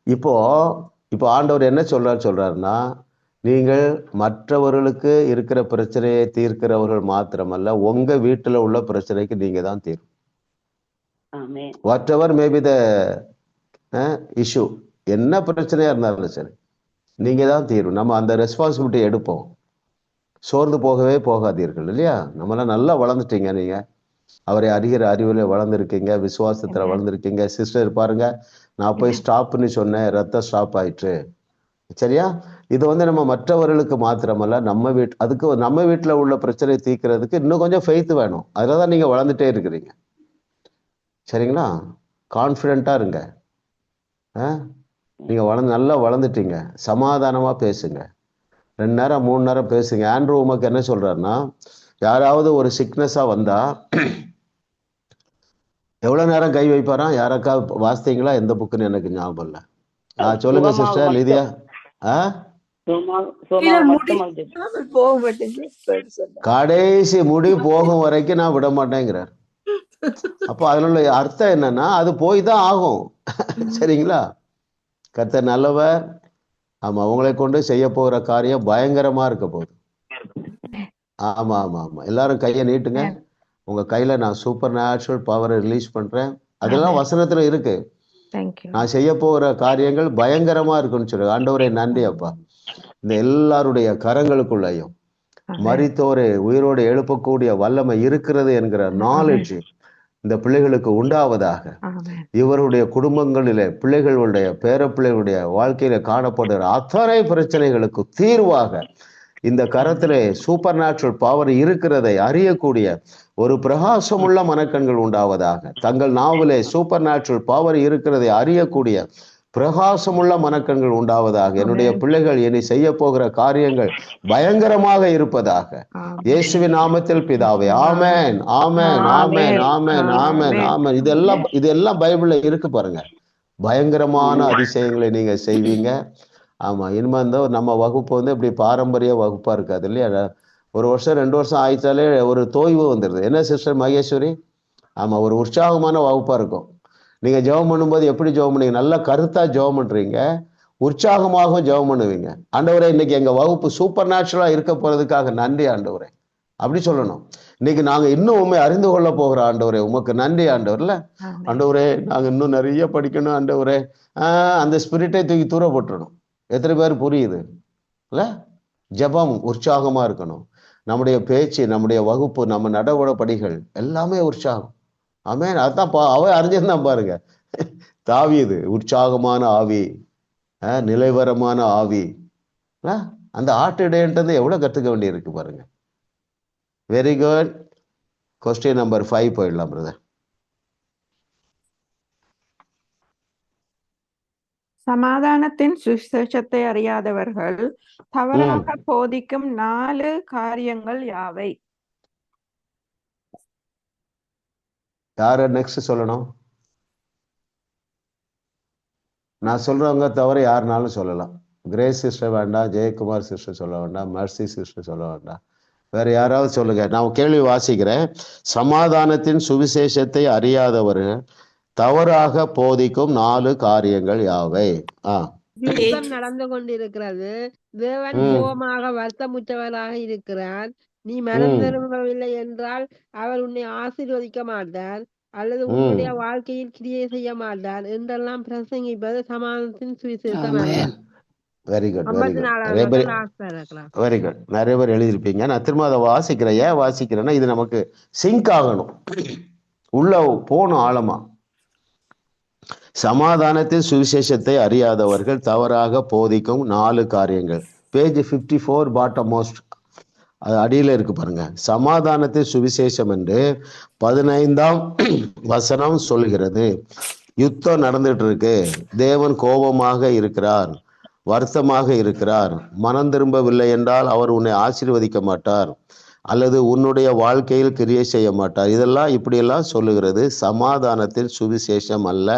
இப்போ ஆண்டவர் என்ன சொல்றாருன்னா, நீங்கள் மற்றவர்களுக்கு இருக்கிற பிரச்சனையை தீர்க்கிறவர்கள் மாத்திரமல்ல, உங்க வீட்டுல உள்ள பிரச்சனைக்கு நீங்க தான் தீர்வு. What ever maybe the issue, என்ன பிரச்சனையா இருந்தாலும் சரி நீங்க தான் தீர்வு. நம்ம அந்த ரெஸ்பான்சிபிலிட்டி எடுப்போம். சோர்ந்து போகவே போகாதீர்கள் இல்லையா? நம்மளாம் நல்லா வளர்ந்துட்டீங்க. நீங்க அவரை அறிகிற அறிவுல வளர்ந்துருக்கீங்க, விசுவாசத்துல வளர்ந்துருக்கீங்க. சிஸ்டர் பாருங்க, நான் போய் ஸ்டாப்னு சொன்னேன், ரத்தம் ஸ்டாப் ஆயிற்று. சரியா? இது நம்ம மற்றவர்களுக்கு மாத்திரமல்ல, நம்ம வீட்டுல உள்ள பிரச்சனை தீர்க்கிறதுக்கு இன்னும் கொஞ்சம் ஃபெய்த் வேணும். அதுலதான் நீங்க வளர்ந்துட்டே இருக்கிறீங்க. சரிங்களா? கான்ஃபிடென்ட்டா இருங்க. நீங்க நல்லா வளர்ந்துட்டீங்க. சமாதானமா பேசுங்க. 2 நேரம் 3 நேரம் பேசுங்க. ஆண்ட்ரூ உமக்கு என்ன சொல்றாருன்னா, யாராவது ஒரு சிக்னஸா வந்தா எவ்வளவு நேரம் கை வைப்பாராம்? யாராக்கா வாசித்தீங்களா? எந்த புக்குன்னு எனக்கு ஞாபகம் இல்லை. சொல்லுங்க சுகமாக சிஸ்டர் லிதியா. மட்டும் போக மாட்டேங்குது. கடைசி முடி போகும் வரைக்கும் நான் விட மாட்டேங்கிறார். அப்போ அதுல உள்ள அர்த்தம் என்னன்னா, அது போய் தான் ஆகும். சரிங்களா? கர்த்தர் நல்லவர். ஆமா, உங்களை கொண்டு செய்ய போகிற காரியம் பயங்கரமா இருக்க போகுது. ஆமா ஆமா ஆமா, எல்லாரும் கையை நீட்டுங்க. உங்க கையில நான் சூப்பர் நேச்சுரல் பவரை ரிலீஸ் பண்றேன். அதெல்லாம் வசனத்துல இருக்கு. நான் செய்ய போகிற காரியங்கள் பயங்கரமா இருக்குன்னு சொல்லு. ஆண்டவரே நன்றி அப்பா. இந்த எல்லாருடைய கரங்களுக்குள்ளையும் மரித்தோரை உயிரோடு எழுப்பக்கூடிய வல்லமை இருக்கிறது என்கிற நாலேஜ் இந்த பிள்ளைகளுக்கு உண்டாவதாக. இவருடைய குடும்பங்களிலே பிள்ளைகளுடைய பேர பிள்ளைகளுடைய வாழ்க்கையில காணப்படுகிற அத்தனை பிரச்சனைகளுக்கு தீர்வாக இந்த கரத்திலே சூப்பர் நேச்சுரல் பவர் இருக்கிறதை அறியக்கூடிய ஒரு பிரகாசமுள்ள மனக்கண்கள் உண்டாவதாக. தங்கள் நாவிலே சூப்பர் நேச்சுரல் பவர் இருக்கிறதை அறியக்கூடிய பிரகாசமுள்ள மனக்கண்கள் உண்டாவதாக. என்னுடைய பிள்ளைகள் இனி செய்ய போகிற காரியங்கள் பயங்கரமாக இருப்பதாக. இயேசுவின் நாமத்தில் பிதாவே, ஆமென் ஆமென் ஆமென் ஆமென் ஆமென் ஆமென். இதெல்லாம் பைபிள்ல இருக்கு பாருங்க. பயங்கரமான அதிசயங்களை நீங்க செய்வீங்க. ஆமா, இனிமே நம்ம வகுப்பு இப்படி பாரம்பரிய வகுப்பா இருக்காது இல்லையா? ஒரு வருஷம் 2 வருஷம் ஆயிட்டாலே ஒரு தோய்வு வந்துடுது. என்ன சிஸ்டர் மகேஸ்வரி? ஆமா, ஒரு உற்சாகமான வகுப்பா இருக்கும். நீங்க ஜெபம் பண்ணும்போது எப்படி ஜெபம் பண்ணுவீங்க? நல்லா கருத்தா ஜெபம் பண்றீங்க, உற்சாகமாக ஜெபம் பண்ணுவீங்க. ஆண்டவரே, இன்னைக்கு எங்க வகுப்பு சூப்பர் நேச்சுரலா இருக்க போறதுக்காக நன்றி ஆண்டவரே அப்படி சொல்லணும். இன்னைக்கு நாங்க இன்னும் உண்மை அறிந்து கொள்ள போகிறோம் ஆண்டவரே, உமக்கு நன்றி ஆண்டவர்ல. ஆண்டவரே, நாங்க இன்னும் நிறைய படிக்கணும் ஆண்டவரே. அந்த ஸ்பிரிட்டை தூக்கி தூர போட்டுறணும். எத்தனை பேர் புரியுது இல்ல? ஜெபம் உற்சாகமா இருக்கணும். நம்முடைய பேச்சு, நம்முடைய வகுப்பு, நம்ம நடவடிக்கைகள் எல்லாமே உற்சாகம். ஆமென். அதான் அவன் அறிஞ்சிருந்தான் பாருங்க. தாவீது உற்சாகமான ஆவி, நிலைவரமான ஆவி. அந்த ஆட்டிடையன்றது எவ்வளவு கத்துக்க வேண்டி இருக்கு பாருங்க. Very good. கொஸ்டின் நம்பர் 5 போயிடலாம் பிரதர். சமாதானத்தின் சுவிசேஷத்தை அறியாதவர்கள் தவறாக போதிக்கும் 4 காரியங்கள் யாவை? யார நெக்ஸ்ட் சொல்லணும்? நான் சொல்றவங்க தவிர யாருனாலும் சொல்லலாம். கிரேஸ் சிஸ்டர் வேண்டாம், ஜெயக்குமார் சிஸ்டர் சொல்ல வேண்டாம், மர்சி சிஸ்டர் சொல்ல வேண்டாம், வேற யாராவது சொல்லுங்க. நான் கேள்வி வாசிக்கிறேன். சமாதானத்தின் சுவிசேஷத்தை அறியாதவர்கள் தவறாக போதிக்கும் 4 காரியங்கள் யாவை? யுத்தம் நடந்து கொண்டிருக்கிறது. தேவன் கோபமாக வருத்தமுற்றவராக இருக்கிறார். நீ மனம் திரும்பவில்லை என்றால் அவர் உன்னை ஆசீர்வதிக்க மாட்டார் அல்லது உன்னுடைய வாழ்க்கையில் கிரியை செய்ய மாட்டார் என்றெல்லாம் பிரசங்கிப்பது சமாதானத்தின் சுவிசேஷம். Very good very good very good. நிறைய பேர் எழுதியிருப்பீங்க. நான் திரும்ப அதை வாசிக்கிறேன். ஏன் வாசிக்கிறேன்னா, இது நமக்கு சிங்க் ஆகணும், உள்ள போகணும் ஆழமா. சமாதானத்தின் சுவிசேஷத்தை அறியாதவர்கள் தவறாக போதிக்கும் 4 காரியங்கள். பேஜ் 54 பாட்டம் மோஸ்ட், அது அடியில இருக்கு பாருங்க. சமாதானத்தின் சுவிசேஷம் என்று 15ஆம் வசனம் சொல்கிறது. யுத்தம் நடந்துட்டு இருக்கு, தேவன் கோபமாக இருக்கிறார், வருத்தமாக இருக்கிறார், மனம் திரும்பவில்லை என்றால் அவர் உன்னை ஆசீர்வதிக்க மாட்டார் அல்லது உன்னுடைய வாழ்க்கையில் கிரியை செய்ய மாட்டார். இதெல்லாம் இப்படியெல்லாம் சொல்லுகிறது. சமாதானத்தின் சுவிசேஷம் அல்ல,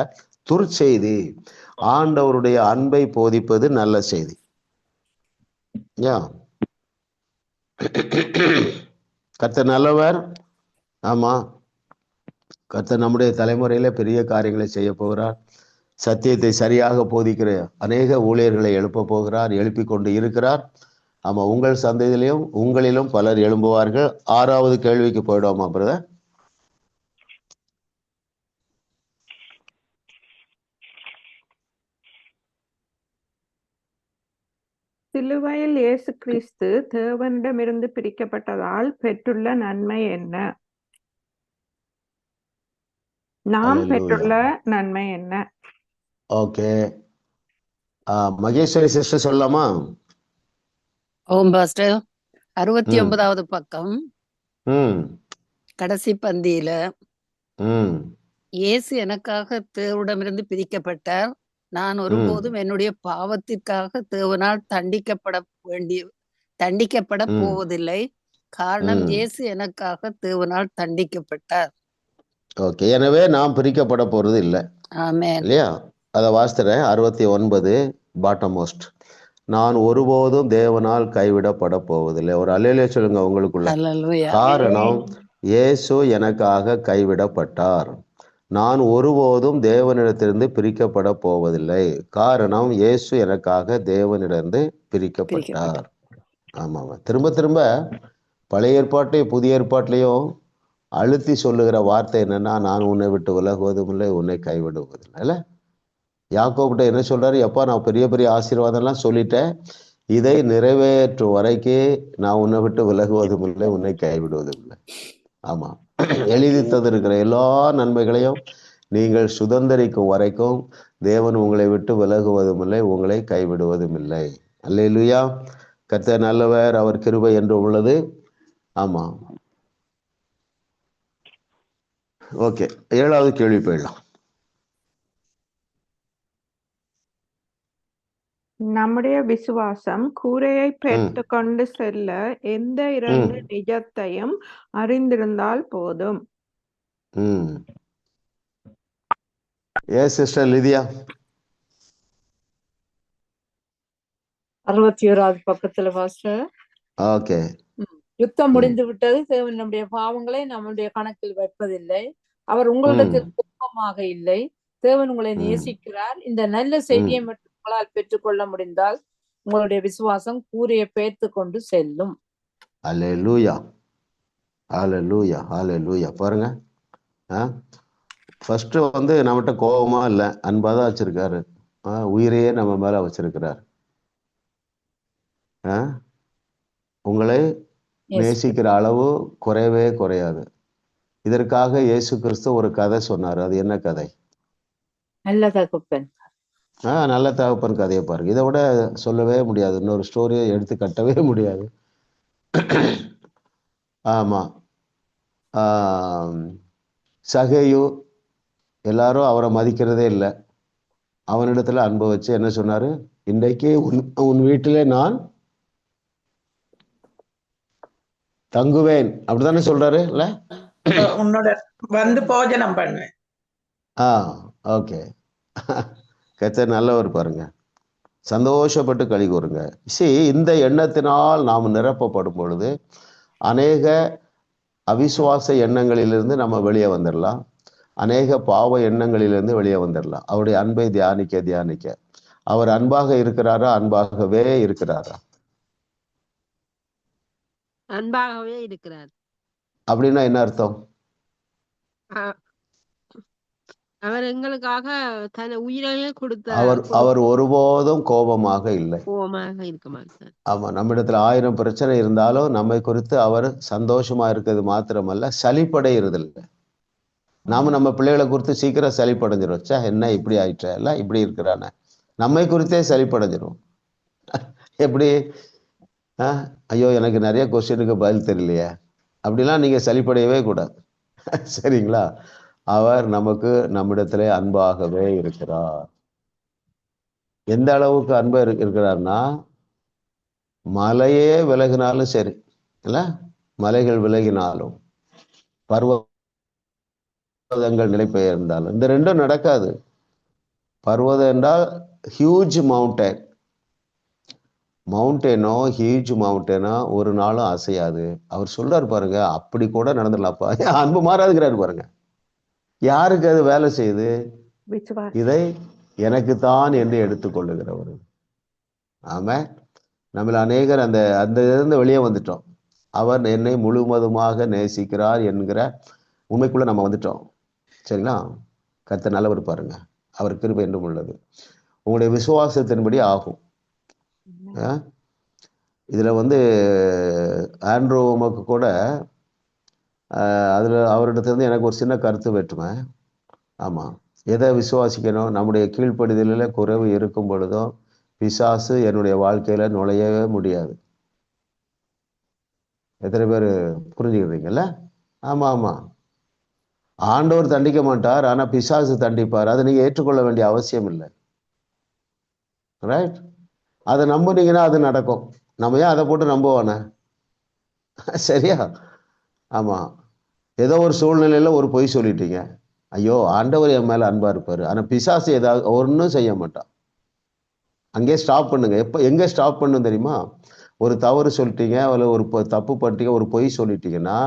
துர்ச்செய்தி. ஆண்டவருடைய அன்பை போதிப்பது நல்ல செய்தி. கர்த்தர் நல்லவர். ஆமா, கர்த்தர் நம்முடைய தலைமுறையில பெரிய காரியங்களை செய்ய போகிறார். சத்தியத்தை சரியாக போதிக்கிற அநேக ஊழியர்களை எழுப்ப போகிறார், எழுப்பி கொண்டு இருக்கிறார். ஆமா, உங்கள் சந்ததியிலும் உங்களிலும் பலர் எழும்புவார்கள். 6வது கேள்விக்கு போயிடுவோமா பிரதர்? சிலுவையில் இயேசு கிறிஸ்து தேவனிடமிருந்து பிரிக்கப்பட்டதால் பெற்றுள்ள நன்மை என்ன? நாம் பெற்றுள்ள நன்மை என்ன? ஓகே, மகேஸ்வரி சிஸ்டர் சொல்லலாமா? ஓம் பாஸ்டர். 69வது பக்கம் கடைசி பந்தியில இயேசு எனக்காக தேவனிடமிருந்து பிரிக்கப்பட்டார், நான் ஒருபோதும் என்னுடைய பாவத்திற்காக தேவனால் தண்டிக்கப்பட போவதில்லை, காரணம் இயேசு எனக்காக தேவனால் தண்டிக்கப்பட்டார். ஓகே, எனவே நாம் பிரிக்கப்பட போறது இல்லை, ஆமென். இல்லையா? அதை வாசிக்கிறேன். 69 பாட்டம் மோஸ்ட். நான் ஒருபோதும் தேவனால் கைவிடப்பட போவதில்லை. ஒரு அல்லேலூயா சொல்லுங்க உங்களுக்குள்ள. ஹல்லேலூயா. காரணம், இயேசு எனக்காக கைவிடப்பட்டார். நான் ஒருபோதும் தேவனிடத்திலிருந்து பிரிக்கப்பட போவதில்லை. காரணம், இயேசு எனக்காக தேவனிடந்து பிரிக்கப்பட்டார். ஆமாம். திரும்ப திரும்ப பழைய ஏற்பாட்டையும் புதிய ஏற்பாட்டிலையும் அழுத்தி சொல்லுகிற வார்த்தை என்னன்னா, நான் உன்னை விட்டு விலகுவதும் இல்லை, உன்னை கைவிடுவதில்லை. இல்ல, யாக்கோபிட்ட என்ன சொல்றாரு? எப்பா, நான் பெரிய பெரிய ஆசீர்வாதம்லாம் சொல்லிட்டேன், இதை நிறைவேற்றும் வரைக்கும் நான் உன்னை விட்டு விலகுவதும் இல்லை, உன்னை கைவிடுவதும் இல்லை. ஆமா, எழுதி தந்திருக்கிற எல்லா நன்மைகளையும் நீங்கள் சுதந்திரிக்கும் வரைக்கும் தேவன் உங்களை விட்டு விலகுவதும் இல்லை, உங்களை கைவிடுவதும் இல்லை. அல்லேலூயா. கர்த்தர் நல்லவர், அவர் கிருபை என்று உள்ளது. ஆமா, ஓகே. 7வது கேள்வி போயிடலாம். நம்முடைய விசுவாசம் கூரையை பெற்று கொண்டு செல்ல எந்த 2 நிஜத்தையும் அறிந்திருந்தால் போதும்? சிஸ்டர் லிதியா. 61வது பக்கத்துல பாஸ்டர். ஓகே. யுத்தம் முடிந்து விட்டது, தேவன் நம்முடைய பாவங்களை நம்முடைய கணக்கில் வைப்பதில்லை, அவர் உங்களிடத்தில் கோபமாக இல்லை, தேவன் உங்களை நேசிக்கிறார். இந்த நல்ல செய்தியை மட்டும் உங்களால் பெற்றுக்கொள்ள முடிந்தால் உங்களுடைய விசுவாசம் கூரையை பெயர்த்து கொண்டு செல்லும். அல்லேலூயா, அல்லேலூயா, அல்லேலூயா. பாருங்க, ஃபர்ஸ்ட் வந்து நம்மகிட்ட கோபமா இல்லை, அன்பா தான் வச்சிருக்காரு. உயிரையே நம்ம மேல வச்சிருக்கிறார். உங்களை நேசிக்கிற அளவு குறையவே குறையாது. இதற்காக இயேசு கிறிஸ்து ஒரு கதை சொன்னார். அது என்ன கதை? நல்ல தகப்பன். நல்ல தகப்பன் கதையை பாருங்க. இதை விட சொல்லவே முடியாது, இன்னொரு ஸ்டோரியை எடுத்து கட்டவே முடியாது. ஆமா, சகேயு எல்லாரும் அவரை மதிக்கிறதே இல்லை. அவனிடத்துல அன்பை வச்சு என்ன சொன்னாரு? இன்றைக்கு உன் வீட்டிலே நான் தங்குவேன், அப்படித்தானே சொல்றாரு இல்ல? உன்னோட வந்து போஜனம் பண்ணுவேன். ஓகே. கர்த்தர் நல்லவர் பாருங்க, சந்தோஷப்பட்டு களி கூறுங்க. இந்த எண்ணத்தினால் நாம் நிரப்பப்படும் பொழுது அநேக அவிசுவாச எண்ணங்களிலிருந்து நம்ம வெளியே வந்துடலாம், அநேக பாவ எண்ணங்களிலிருந்து வெளியே வந்துடலாம். அவருடைய அன்பை தியானிக்க தியானிக்க. அவர் அன்பாக இருக்கிறாரா? அன்பாகவே இருக்கிறாரா? அன்பாகவே இருக்கிறார். அப்படின்னா என்ன அர்த்தம்? அவர் எங்களுக்காக தன் உயிரையே கொடுத்தார். அவர் ஒருபோதும் கோபமாக இல்லை, கோபமாக இருக்க மாட்டார். ஆமா, நம்மிடத்துல 1000 பிரச்சனை இருந்தாலும் நம்மை குறித்து அவர் சந்தோஷமா இருக்கிறது மாத்திரமல்ல, சலிப்படைகிறது இல்லை. நாம நம்ம பிள்ளைகளை குறித்து சீக்கிரம் சலிப்படைஞ்சிரும். என்ன இப்படி ஆயிட்ட, எல்லாம் இப்படி இருக்கிறானே, நம்மை குறித்தே சலிப்படைஞ்சிரும். எப்படி? ஐயோ, எனக்கு நிறைய கொஸ்டினுக்கு பதில் தெரியலையே, அப்படிலாம் நீங்க சலிப்படையவே கூடாது. சரிங்களா? அவர் நமக்கு நம்மிடத்திலே அன்பாகவே இருக்கிறார். எந்த அளவுக்கு அன்பா இருக்கிறார்னா, மலையே விலகினாலும் சரி, இல்ல, மலைகள் விலகினாலும் பர்வதங்கள் நிலைபெயர்ந்தாலும், இந்த ரெண்டும் நடக்காது. பர்வதம் என்றால் ஹியூஜ் மவுண்டன், மவுண்டனோ ஹியூஜ் மவுண்டனோ ஒரு நாளும் அசையாது. அவர் சொல்றாரு பாருங்க, அப்படி கூட நடந்துடலாப்பா, அன்பு மாறாதுங்கிறாரு பாருங்க. யாருக்கு அது வேலை செய்யுது? இதை எனக்கு தான் என்று எடுத்துக்கொள்ளுகிறவர். ஆமா, நம்மள அநேகர் அந்த இருந்து வெளியே வந்துட்டோம். அவர் என்னை முழுவதுமாக நேசிக்கிறார் என்கிற உண்மைக்குள்ள நம்ம வந்துட்டோம். சரிங்களா? கர்த்தர் நல்லவர் பாருங்க, அவர் கிருபை என்றும் உள்ளது. உங்களுடைய விசுவாசத்தின்படி ஆகும். இதுல வந்து ஆண்ட்ரூவுக்கு கூட அதுல அவரிடத்திலிருந்து எனக்கு ஒரு சின்ன கருத்து வேற்றுமை. ஆமா, எதை விசுவாசிக்கணும்? நம்முடைய கீழ்ப்படிதலில் குறைவு இருக்கும் பொழுதும் பிசாசு என்னுடைய வாழ்க்கையில நுழையவே முடியாது. எத்தனை பேர் புரிஞ்சுக்கிறீங்கல்ல? ஆமா ஆமா, ஆண்டவர் தண்டிக்க மாட்டார், ஆனா பிசாசு தண்டிப்பார். அதை நீங்க ஏற்றுக்கொள்ள வேண்டிய அவசியம் இல்லை. ரைட்? அதை நம்புனீங்கன்னா அது நடக்கும். நம்ம ஏன் அதை போட்டு நம்புவானே? சரியா? ஆமா, ஏதோ ஒரு சூழ்நிலையில ஒரு பொய் சொல்லிட்டீங்க. ஐயோ, ஆண்டவர் என் மேல அன்பா இருப்பாரு. ஆனா பிசாசு ஏதாவது ஒன்றும் செய்ய மாட்டான். அங்கே ஸ்டாப் பண்ணுங்க. எங்க ஸ்டாப் பண்ணும் தெரியுமா? ஒரு தவறு சொல்லிட்டீங்க, அல்ல ஒரு தப்பு பண்ணிட்டீங்க, ஒரு பொய் சொல்லிட்டீங்கன்னா,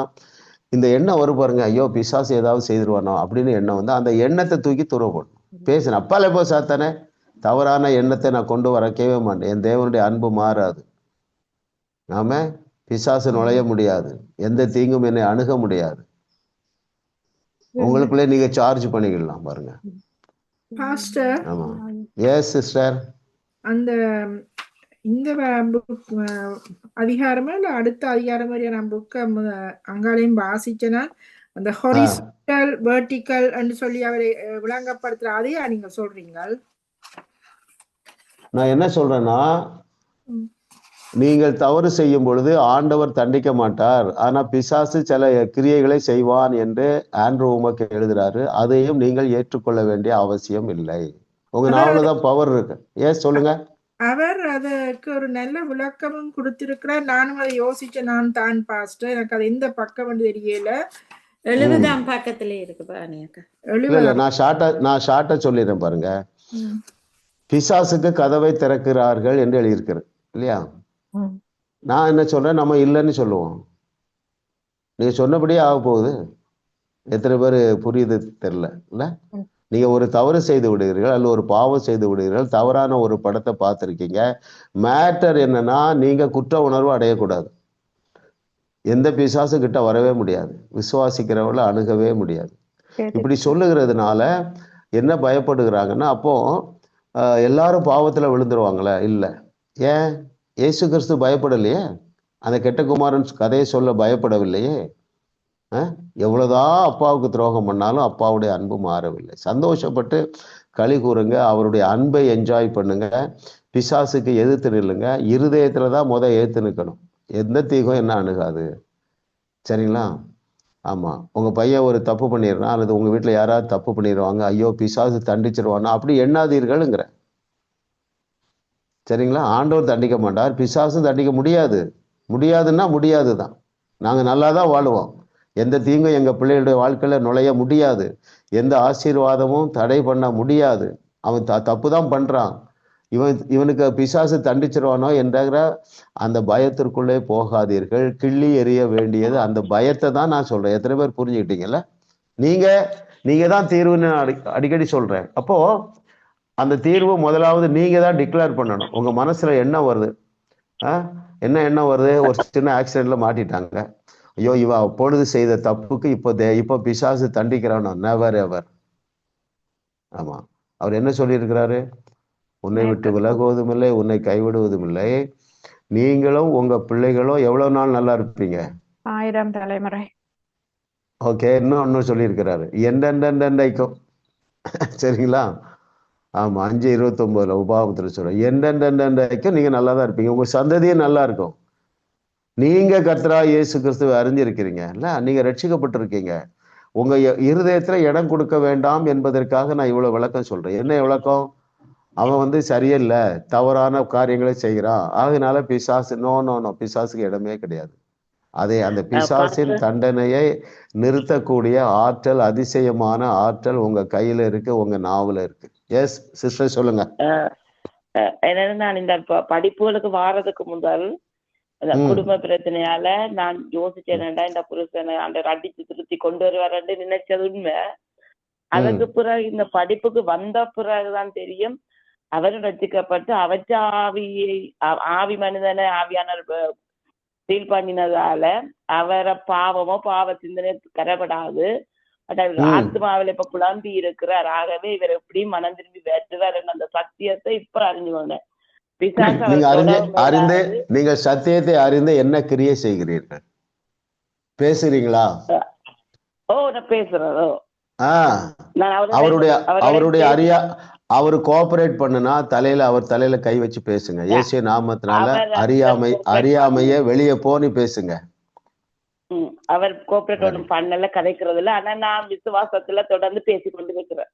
இந்த எண்ணம் வரும் பாருங்க, ஐயோ பிசாசு ஏதாவது செய்திருவானோ அப்படின்னு எண்ணம் வந்து அந்த எண்ணத்தை தூக்கி தூர போடணும். பேசுன அப்பாலே போ சாத்தானே, தவறான எண்ணத்தை நான் கொண்டு வரக்கவே மாட்டேன். என் தேவனுடைய அன்பு மாறாது. நாம பிசாசு நுழைய முடியாது, எந்த தீங்கும் என்னை அணுக முடியாது. உங்களுக்குள்ளே நீங்க சார்ஜ் பண்ணிக்கலாம் பாருங்க. பாஸ்டர், ஆமா. Yes sister. அந்த இந்த அதிகாரமா இல்ல அடுத்த அதிகாரம் வரையா நான் புக்க அங்காலையும் வாசிச்சனா, அந்த ஹொரிசாண்டல் வெர்டிக்கல் என்று சொல்லி அவரை விளங்கப்படுத்துற அதையா நீங்க சொல்றீங்க? நான் என்ன சொல்றேன்னா, நீங்கள் தவறு செய்யும் பொழுது ஆண்டவர் தண்டிக்க மாட்டார், ஆனா பிசாசு சில கிரியைகளை செய்வான் என்று ஆண்ட்ரூ உமக்கு எழுதுறாரு. அதையும் நீங்கள் ஏற்றுக்கொள்ள வேண்டிய அவசியம் இல்லை. உங்க நாவலதான் பவர் இருக்கு. ஏன் சொல்லுங்க. அவர் அதற்கு ஒரு நல்ல விளக்கமும் கொடுத்திருக்கிறார். நானும் அதை யோசிச்சேன். நான் தான் பாஸ்டர், எனக்கு அது எந்த பக்கம் வந்து தெரியல. 70ஆம் பக்கத்திலே இருக்கு பாருங்க. நான் ஷார்ட்டா சொல்லிடுறேன் பாருங்க. பிசாசுக்கு கதவை திறக்கிறார்கள் என்று எழுதியிருக்கிறது இல்லையா? நான் என்ன சொல்றேன், நம்ம இல்லைன்னு சொல்லுவோம். நீங்க சொன்னபடியே ஆக போகுது. எத்தனை பேர் புரியுது தெரியல இல்ல? நீங்க ஒரு தவறு செய்து விடுகிறீர்கள், அல்ல ஒரு பாவம் செய்து விடுகிறீர்கள், தவறான ஒரு படத்தை பார்த்துருக்கீங்க. மேட்டர் என்னன்னா, நீங்க குற்ற உணர்வு அடையக்கூடாது. எந்த பிசாசு கிட்ட வரவே முடியாது, விசுவாசிக்கிறவளை அணுகவே முடியாது. இப்படி சொல்லுகிறதுனால என்ன பயப்படுகிறாங்கன்னா, அப்போ எல்லாரும் பாவத்துல விழுந்துருவாங்களே? இல்லை. ஏன்? இயேசு கிறிஸ்து பயப்படலையே, அந்த கெட்ட குமாரன் கதையை சொல்ல பயப்படவில்லையே. எவ்வளவுதான் அப்பாவுக்கு துரோகம் பண்ணாலும் அப்பாவுடைய அன்பு மாறவில்லை. சந்தோஷப்பட்டு களி கூறுங்க, அவருடைய அன்பை என்ஜாய் பண்ணுங்க, பிசாசுக்கு எதிர்த்து நில்லுங்க. இருதயத்துலதான் ஏத்து நிற்கணும். எந்த தீகம் என்ன அணுகாது. சரிங்களா? ஆமா. உங்க பையன் ஒரு தப்பு பண்ணிடுறான், அல்லது உங்க வீட்டுல யாராவது தப்பு பண்ணிடுவாங்க, ஐயோ பிசாசு தண்டிச்சிருவானா அப்படி எண்ணாதீர்கள்ங்கிற. சரிங்களா? ஆண்டவர் தண்டிக்க மாட்டார், பிசாசும் தண்டிக்க முடியாது. முடியாதுன்னா முடியாதுதான். நாங்க நல்லாதான் வாழுவோம், எந்த தீங்கும் எங்க பிள்ளைகளுடைய வாழ்க்கையில நுழைய முடியாது, எந்த ஆசீர்வாதமும் தடை பண்ண முடியாது. அவன் தப்பு தான் பண்றான், இவனுக்கு பிசாசு தண்டிச்சிருவானோ என்ற அந்த பயத்திற்குள்ளே போகாதீர்கள். கிள்ளி எறிய வேண்டியது அந்த பயத்தை தான் நான் சொல்றேன். எத்தனை பேர் புரிஞ்சுக்கிட்டீங்கல்ல? நீங்க தான் தீர்வுன்னு அடிக்கடி சொல்றேன். அப்போ அந்த தீர்வு முதலாவது நீங்க தான் டிக்ளேர் பண்ணணும். உங்க மனசுல என்ன வருது? என்ன எண்ணம் வருது? ஒரு சின்ன ஆக்சிடென்ட்ல மாட்டிட்டாங்க, ஐயோ இவ அப்பொழுது செய்த தப்புக்கு இப்போ பிசாசு தண்டிக்கிறானோ? Never ever. ஆமா. அவர் என்ன சொல்லியிருக்கிறாரு? உன்னை விட்டு விலகுவதும் இல்லை, உன்னை கைவிடுவதும் இல்லை. நீங்களும் உங்க பிள்ளைகளும் எவ்வளவு நாள் நல்லா இருப்பீங்க? 1000 தலைமுறை. ஓகே. இன்னும் சொல்லியிருக்கிறாரு, எண்டெண்டைக்கும். சரிங்களா? ஆமா. 5:29 உபாகமத்துல சொல்றேன், எண்டெண்டைக்கும் நீங்க நல்லா தான் இருப்பீங்க, உங்க சந்ததியும் நல்லா இருக்கும். நீங்க கர்த்தராகிய இயேசு கிறிஸ்துவை அறிஞ்சிருக்கிறீங்க இல்ல? நீங்க ரட்சிக்கப்பட்டிருக்கீங்க. உங்க இருதயத்துல இடம் கொடுக்க வேண்டாம் என்பதற்காக நான் இவ்வளவு விளக்கம் சொல்றேன். என்ன விளக்கம்? அவன் சரியில்லை, தவறான காரியங்களை செய்கிறான், அதனால பிசாசு நோ, பிசாசுக்கு இடமே கிடையாது. அந்த பிசாசின் தண்டனையை நிறுத்தக்கூடிய ஆற்றல், அதிசயமான ஆற்றல் உங்க கையில இருக்கு, உங்க நாவல இருக்கு. எஸ் சிஸ்டர் சொல்லுங்க. என்னன்னா, நான் இந்த படிப்புகளுக்கு வாரதுக்கு முதல் குடும்ப பிரச்சனையால நான் யோசிச்சேன்டா, இந்த புருஷனை அந்த அடிச்சு திருத்தி கொண்டு வருவாருன்னு நினைச்சது உண்மை. அதுக்கு பிறகு இந்த படிப்புக்கு வந்த பிறகுதான் தெரியும், அவர் ரசிக்கப்பட்டு அவற்ற ஆவி மனிதனை ஆவியான ஃபீல் பண்ணினதால அவரை பாவமோ பாவ சிந்தனை கரப்படாது, ஆத்மாவில இப்ப குழம்பி இருக்கிறார். ஆகவே இவர் எப்படி மனம் திரும்பி வெற்றுவார் அந்த சத்தியத்தை இப்ப அறிஞ்சுக்கொண்டேன். நீங்கள் சத்தியத்தை அறிந்து என்ன கிரியை செய்கிறீர்கள்? பேசுறீங்களா? ஓ, நான் பேசுறதோ. அவருடைய அவரு கோஆபரேட் பண்ணுனா அவர் தலையில கை வச்சு பேசுங்க. இயேசு நாமத்தினால அறியாமைய வெளியே போனி பேசுங்க. அவர் கோஆபரேட் ஒன்றும் பண்ணல, கதைக்கிறதுல. ஆனா நான் விசுவாசத்துல தொடர்ந்து பேசிக்கொண்டு இருக்கிறேன்.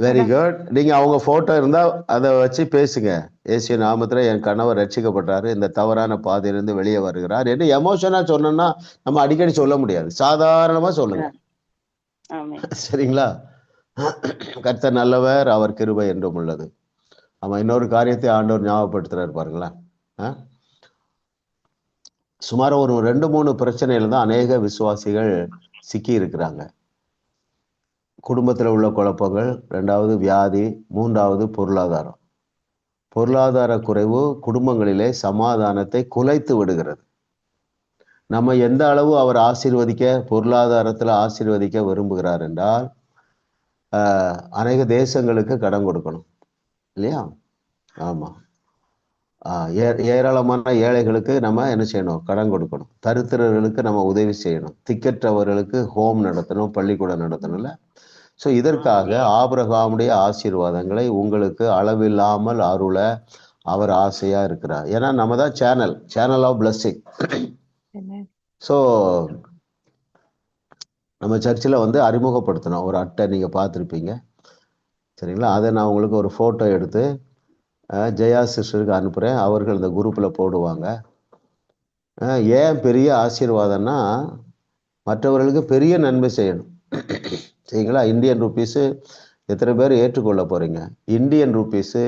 Very good. நீங்க அவங்க போட்டோ இருந்தா அதை வச்சு பேசுங்க. இயேசு நாமத்துல என் கணவர் ரட்சிக்கப்பட்டாரு, இந்த தவறான பாதையிலிருந்து வெளியே வருகிறார் என்று எமோஷனா சொன்னோம்னா நம்ம அடிக்கடி சொல்ல முடியாது. சாதாரணமா சொல்லுங்க. சரிங்களா? கர்த்தர் நல்லவர், அவர் கிருபை என்றும் உள்ளது. ஆமா, இன்னொரு காரியத்தை ஆண்டவர் ஞாபகப்படுத்துறாரு பாருங்களேன். சுமார் ஒரு 2-3 பிரச்சனையில தான் அநேக விசுவாசிகள் சிக்கி இருக்கிறாங்க. குடும்பத்தில் உள்ள குழப்பங்கள், 2வது வியாதி, 3வது பொருளாதாரம். பொருளாதார குறைவு குடும்பங்களிலே சமாதானத்தை குலைத்து விடுகிறது. நம்ம எந்த அளவு அவர் ஆசீர்வதிக்க, பொருளாதாரத்தில் ஆசீர்வதிக்க விரும்புகிறார் என்றால் அநேக தேசங்களுக்கு கடன் கொடுக்கணும் இல்லையா? ஆமா. ஏராளமான ஏழைகளுக்கு நம்ம என்ன செய்யணும்? கடன் கொடுக்கணும். தரித்திரர்களுக்கு நம்ம உதவி செய்யணும். திக்கற்றவர்களுக்கு ஹோம் நடத்தணும், பள்ளிக்கூடம் நடத்தணும்ல. ஸோ இதற்காக ஆபிரகாமுடைய ஆசீர்வாதங்களை உங்களுக்கு அளவில்லாமல் அருள அவர் ஆசையா இருக்கிறார். ஏன்னா நம்ம தான் சேனல் ஆஃப் பிளஸ்ஸிங். ஸோ நம்ம சர்ச்சில் வந்து அறிமுகப்படுத்தணும் ஒரு அட்டை, நீங்கள் பார்த்துருப்பீங்க சரிங்களா? அதை நான் உங்களுக்கு ஒரு ஃபோட்டோ எடுத்து ஜெயா சிஸ்டருக்கு அனுப்புகிறேன். அவர்கள் இந்த குரூப்பில் போடுவாங்க. ஏன் பெரிய ஆசீர்வாதம்னா மற்றவர்களுக்கு பெரிய நன்மை செய்யணும். சரிங்களா? இந்தியன் ருப்பீஸு எத்தனை பேர் ஏற்றுக்கொள்ள போகிறீங்க? இந்தியன் ருப்பீஸு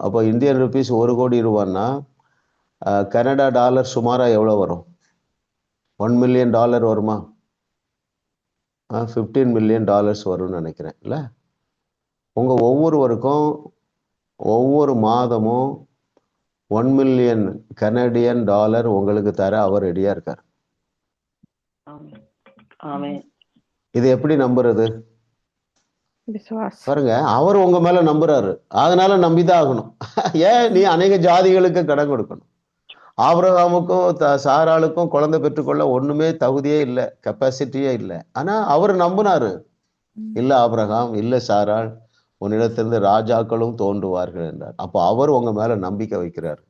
அப்போ இந்தியன் ருப்பீஸ் 1 கோடி ரூபான்னா கனடா டாலர் சுமாராக எவ்வளோ வரும்? $1 மில்லியன் வருமா? 15 மில்லியன் டாலர்ஸ் வரும்னு நினைக்கிறேன் இல்லை? உங்கள் ஒவ்வொருவருக்கும் ஒவ்வொரு மாதமும் $1 மில்லியன் கனடியன் டாலர் உங்களுக்கு தர அவர் ரெடியா இருக்கார். இது எப்படி நம்புறது? பாருங்க, அவர் உங்க மேல நம்புறாரு, அதனால நம்பிதான் ஆகணும். ஏன் நீ அநேக ஜாதிகளுக்கு கடன் கொடுக்கணும். ஆபிரகாமுக்கும் சாராளுக்கும் குழந்தை பெற்றுக்கொள்ள ஒண்ணுமே தகுதியே இல்லை, கெப்பாசிட்டியே இல்லை. ஆனா அவர் நம்பினாரு. இல்ல ஆபிரகாம், இல்ல சாராள், உன்னிடத்திலிருந்து ராஜாக்களும் தோன்றுவார்கள் என்றார். அப்போ அவர் உங்க மேல நம்பிக்கை வைக்கிறார்.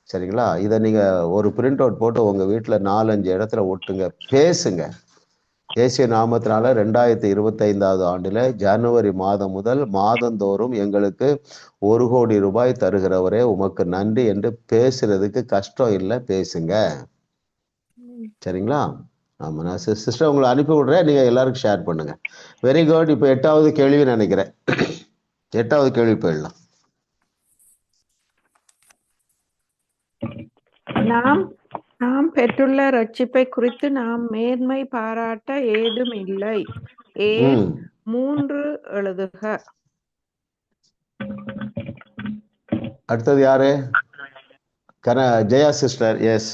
சரிங்களா? இதை நீங்க ஒரு பிரிண்ட் அவுட் போட்டு உங்க வீட்டுல 4-5 இடத்துல ஒட்டுங்க, பேசுங்க. இயேசு நாமத்தினால 2025வது ஆண்டுல ஜனவரி மாதம் முதல் மாதந்தோறும் எங்களுக்கு 1 கோடி ரூபாய் தருகிறவரே உமக்கு நன்றி என்று பேசுறதுக்கு கஷ்டம் இல்லை, பேசுங்க. சரிங்களா? ஆமா, நான் சிஸ்டர் உங்களை அனுப்பி விடுறேன், நீங்க எல்லாருக்கும் ஷேர் பண்ணுங்க. Very good. இப்போ 8வது கேள்வி நினைக்கிறேன். 8வது கேள்வி போயிடலாம். நாம் பெற்றுள்ள ரட்சிப்பை குறித்து நாம் மேன்மை பாராட்ட ஏதும் இல்லை. ஏன் 3 எழுதுக. அடுத்தது யாரு? Jaya sister. Yes.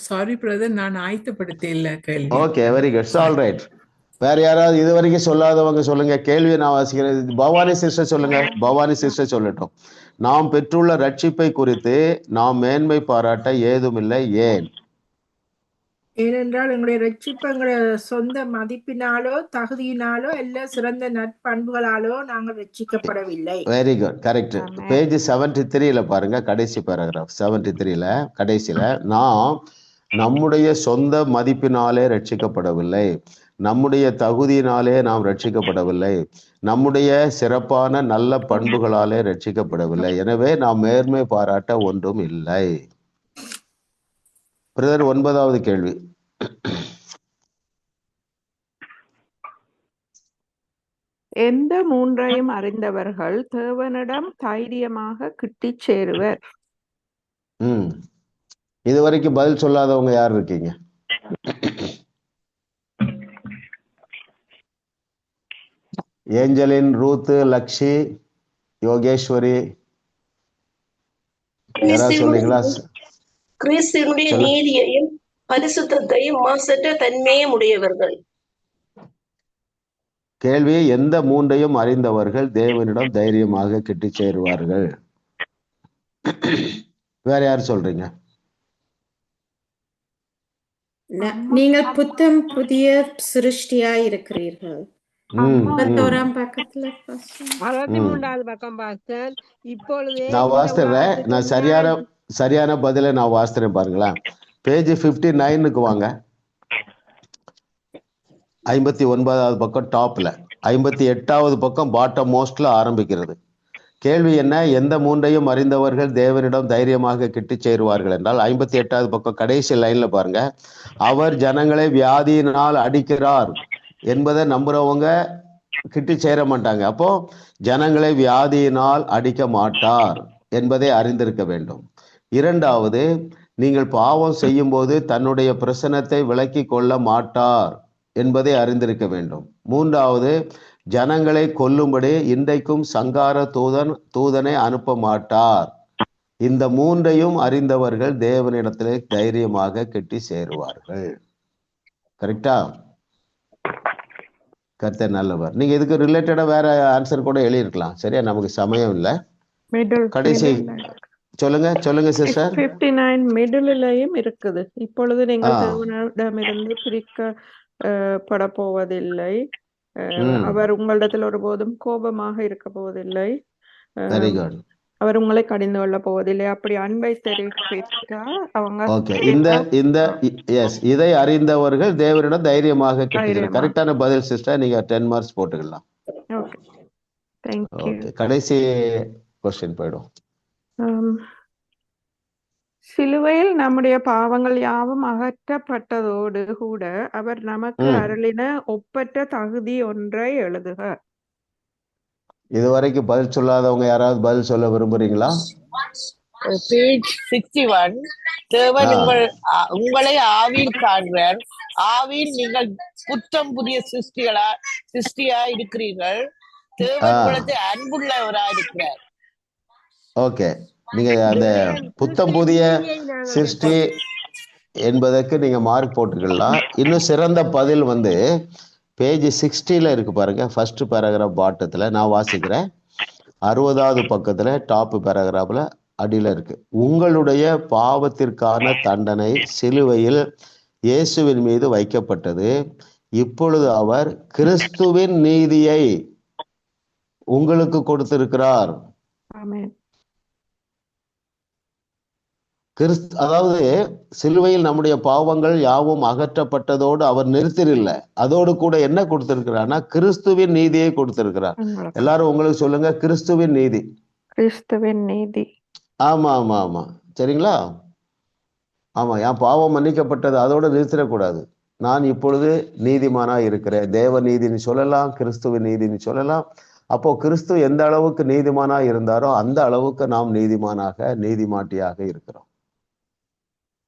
Sorry brother, நான் ஆயத்தப்படுத்த இல்ல கேள்வி. Okay, very good, all right. வேற யாராவது இது வரைக்கும் சொல்லாதவங்க சொல்லுங்க. கேள்வியை நான் வாசிக்கிறேன். பவானி சிஸ்டர் சொல்லுங்க. பவானி சிஸ்டர் சொல்லட்டும். நாம் பெற்றுள்ள ரட்சிப்பை குறித்து நாம் மேன்மை பாராட்ட ஏதுமில்லை. ஏன்? ஏனென்றால் எங்களுடைய ரட்சிப்பு எங்களுடைய சொந்த மதிப்பினாலோ தகுதியினாலோ அல்ல சிறந்த நற்பண்புகளாலோ நாங்கள் ரட்சிக்கப்படவில்லை. Very good, correct. பேஜ் 73ல பாருங்க, கடைசி பேராகிராஃப் 73ல கடைசியில, நாம் நம்முடைய சொந்த மதிப்பினாலே ரட்சிக்கப்படவில்லை, நம்முடைய தகுதியினாலே நாம் ரட்சிக்கப்படவில்லை, நம்முடைய சிறப்பான நல்ல பண்புகளாலே ரட்சிக்கப்படவில்லை, எனவே நாம் மேன்மை பாராட்ட ஒன்றும் இல்லை. பிரதர், 9வது கேள்வி. எந்த 3ஐயும் அறிந்தவர்கள் தேவனிடம் தைரியமாக கிட்டிச் சேருவர். இதுவரைக்கும் பதில் சொல்லாதவங்க யார் இருக்கீங்க? ஏஞ்சலின், ரூத், லக்ஷி, யோகேஸ்வரி, யாராவது சொல்றீங்களா? கிறிஸ்துவினுடைய நீதியையும் பரிசுத்தையும் மாசற்ற தன்மையும் உடையவர்கள். கேள்வி, எந்த 3ஐயும் அறிந்தவர்கள் தேவனிடம் தைரியமாக கிட்டி சேருவார்கள்? வேற யார் சொல்றீங்க? நீங்கள் புத்தம் புதிய சிருஷ்டியா இருக்கிறீர்கள். 31ஆம் பக்கத்துல 63வது பக்கம் பார்த்தேன். இப்பொழுது நான் வாசிக்கிறேன். நான் சரியான பதில நான் வாசிக்கிறேன் பாருங்களேன். பேஜ் 59க்கு வாங்க. 59வது பக்கம் டாப்ல, 58வது பக்கம் பாட்டம் மோஸ்ட்ல ஆரம்பிக்கிறது. கேள்வி என்ன? எந்த மூன்றையும் அறிந்தவர்கள் தேவனிடம் தைரியமாக கிட்டி சேருவார்கள் என்றால் 58வது பக்கம் கடைசி லைன்ல பாருங்க, அவர் ஜனங்களை வியாதியினால் அடிக்கிறார் என்பதை நம்புறவங்க கிட்டி சேர மாட்டாங்க. அப்போ ஜனங்களை வியாதியினால் அடிக்க மாட்டார் என்பதை அறிந்திருக்க வேண்டும். இரண்டாவது, நீங்கள் பாவம் செய்யும் போது தன்னுடைய பிரசன்னத்தை விலக்கி கொள்ள மாட்டார் என்பதை அறிந்திருக்க வேண்டும். மூன்றாவது, ஜனங்களை கொல்லும்படி இன்றைக்கும் சங்கார தூதனை அனுப்ப மாட்டார். இந்த மூன்றையும் அறிந்தவர்கள் தேவனிடத்திலே தைரியமாக கெட்டி சேருவார்கள். கரெக்டா? கர்த்தர் நல்லவர். நீங்க இதுக்கு ரிலேட்டடா வேற ஆன்சர் கூட எழுதிருக்கலாம். சரியா? நமக்கு சமயம் இல்லை. கடைசி சொல்லுங்க சிஸ்டர். 59 மிடிலையும் இருக்குது. இப்பொழுது நீங்கள் தேவனிடமிருந்து பிரிக்கப்பட போவதில்லை. அவர் உங்களிடத்தில் ஒருபோதும் கோபமாக இருக்க போவதில்லை. Very good. அவர் உங்களை கடிந்து கொள்ள போவதில்லை. அப்படி அன்பை தெரிவித்தா அவங்க இதை அறிந்தவர்கள் தேவனிடம் தைரியமாக கேட்கிறார். கரெக்டான பதில் சிஸ்டர். நீங்க 10 மார்க்ஸ் போட்டுக்கலாம். கடைசி क्वेश्चन போய்டும். சிலுவையில் நம்முடைய பாவங்கள் யாவும் அகற்றப்பட்டதோடு கூட அவர் நமக்கு அருளின ஒப்பற்ற தகுதி ஒன்றை எழுதுக. இதுவரைக்கும் பதில் சொல்லாதவங்க யாராவது பதில் சொல்ல விரும்புறீங்களா? பேஜ் 61. தேவன் உங்களை ஆவியில் காண்கிறார். ஆவியில் நீங்கள் புத்தம் புதிய சிருஷ்டியா இருக்கிறீர்கள். தேவன் உங்களுக்கு அன்புள்ளவரா இருக்கிறார். ஓகே, நீங்க அந்த புத்தம் புதிய சிருஷ்டி என்பதற்கு நீங்க மார்க் போட்டுக்கலாம். இன்னும் சிறந்த பதில் வந்து பேஜ் 60ல இருக்கு பாருங்க. ஃபர்ஸ்ட் பேராகிராஃப் பாட்டத்துல நான் வாசிக்கிறேன். 60வது பக்கத்துல டாப் பேராகிராஃப்ல அடியில இருக்கு. உங்களுடைய பாவத்திற்கான தண்டனை சிலுவையில் இயேசுவின் மீது வைக்கப்பட்டது. இப்பொழுது அவர் கிறிஸ்துவின் நீதியை உங்களுக்கு கொடுத்திருக்கிறார். அதாவது சிலுவையில் நம்முடைய பாவங்கள் யாவும் அகற்றப்பட்டதோடு அவர் நிறுத்திரில்லை. அதோடு கூட என்ன கொடுத்திருக்கிறார்னா கிறிஸ்துவின் நீதியை கொடுத்திருக்கிறார். எல்லாரும் உங்களுக்கு சொல்லுங்க, கிறிஸ்துவின் நீதி. கிறிஸ்துவின் நீதி. ஆமா ஆமா ஆமா, சரிங்களா? ஆமா, என் பாவம் மன்னிக்கப்பட்டது அதோட நிறுத்திடக்கூடாது. நான் இப்பொழுது நீதிமானா இருக்கிறேன். தேவ நீதினு சொல்லலாம், கிறிஸ்துவின் நீதினு சொல்லலாம். அப்போ கிறிஸ்து எந்த அளவுக்கு நீதிமானா இருந்தாரோ அந்த அளவுக்கு நாம் நீதிமானாக நீதிமாட்டியாக இருக்கிறோம்.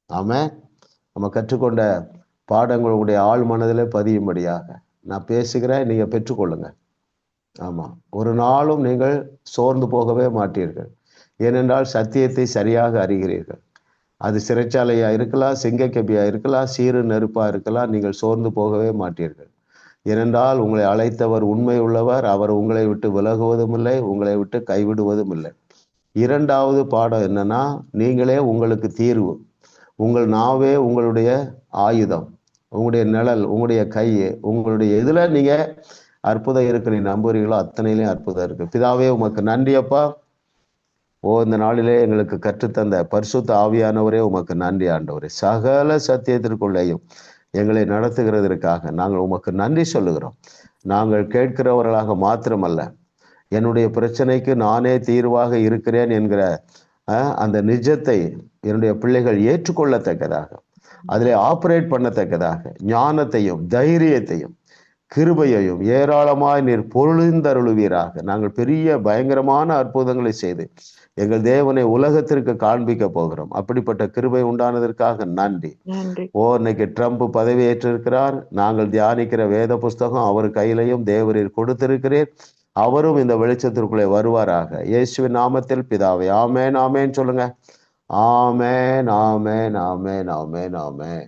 ஆமா, நம்ம கற்றுக்கொண்ட பாடங்களுடைய ஆழ் மனதிலே பதியும்படியாக நான் பேசுகிறேன். நீங்க பெற்றுக்கொள்ளுங்க. ஆமா, ஒரு நாளும் நீங்கள் சோர்ந்து போகவே மாட்டீர்கள். ஏனென்றால் சத்தியத்தை சரியாக அறிகிறீர்கள். அது சிறைச்சாலையா இருக்கலாம், சிங்கக்கபியா இருக்கலாம், சீரு நெருப்பா இருக்கலாம். நீங்கள் சோர்ந்து போகவே மாட்டீர்கள். ஏனென்றால் உங்களை அழைத்தவர் உண்மை உள்ளவர். அவர் உங்களை விட்டு விலகுவதும் இல்லை, உங்களை விட்டு கைவிடுவதும் இல்லை. இரண்டாவது பாடம் என்னன்னா, நீங்களே உங்களுக்கு தீர்வு. உங்கள் நாவே உங்களுடைய ஆயுதம், உங்களுடைய நிழல், உங்களுடைய கை, உங்களுடைய இதுல நீங்க அற்புதம் இருக்கு. நீ நம்புறீங்களோ அத்தனையிலையும் அற்புதம் இருக்கு. பிதாவே உமக்கு நன்றி அப்பா. இந்த நாளிலே எங்களுக்கு கற்றுத்தந்த பரிசுத்த ஆவியானவரே உமக்கு நன்றி ஆண்டவரே. சகல சத்தியத்திற்குள்ளேயும் எங்களை நடத்துகிறதற்காக நாங்கள் உமக்கு நன்றி சொல்லுகிறோம். நாங்கள் கேட்கிறவர்களாக மாத்திரமல்ல, என்னுடைய பிரச்சனைக்கு நானே தீர்வாக இருக்கிறேன் என்கிற அந்த நிஜத்தை என்னுடைய பிள்ளைகள் ஏற்றுக்கொள்ளத்தக்கதாக, அதிலே ஆப்ரேட் பண்ணத்தக்கதாக ஞானத்தையும் தைரியத்தையும் கிருபையையும் ஏராளமாய் நீர் பொருளிந்தருளுவீராக. நாங்கள் பெரிய பயங்கரமான அற்புதங்களை செய்து எங்கள் தேவனை உலகத்திற்கு காண்பிக்க போகிறோம். அப்படிப்பட்ட கிருபை உண்டானதற்காக நன்றி. இன்னைக்கு ட்ரம்ப் பதவி ஏற்றிருக்கிறார். நாங்கள் தியானிக்கிற வேத புஸ்தகம் அவர் கையிலையும் தேவரீர் கொடுத்திருக்கிறீர். அவரும் இந்த வெளிச்சத்திற்குள்ளே வருவாராக. இயேசுவின் நாமத்தில் பிதாவே, ஆமேன் ஆமேன் சொல்லுங்க. ஆமேன் ஆமேன் ஆமேன் ஆமேன் ஆமேன்.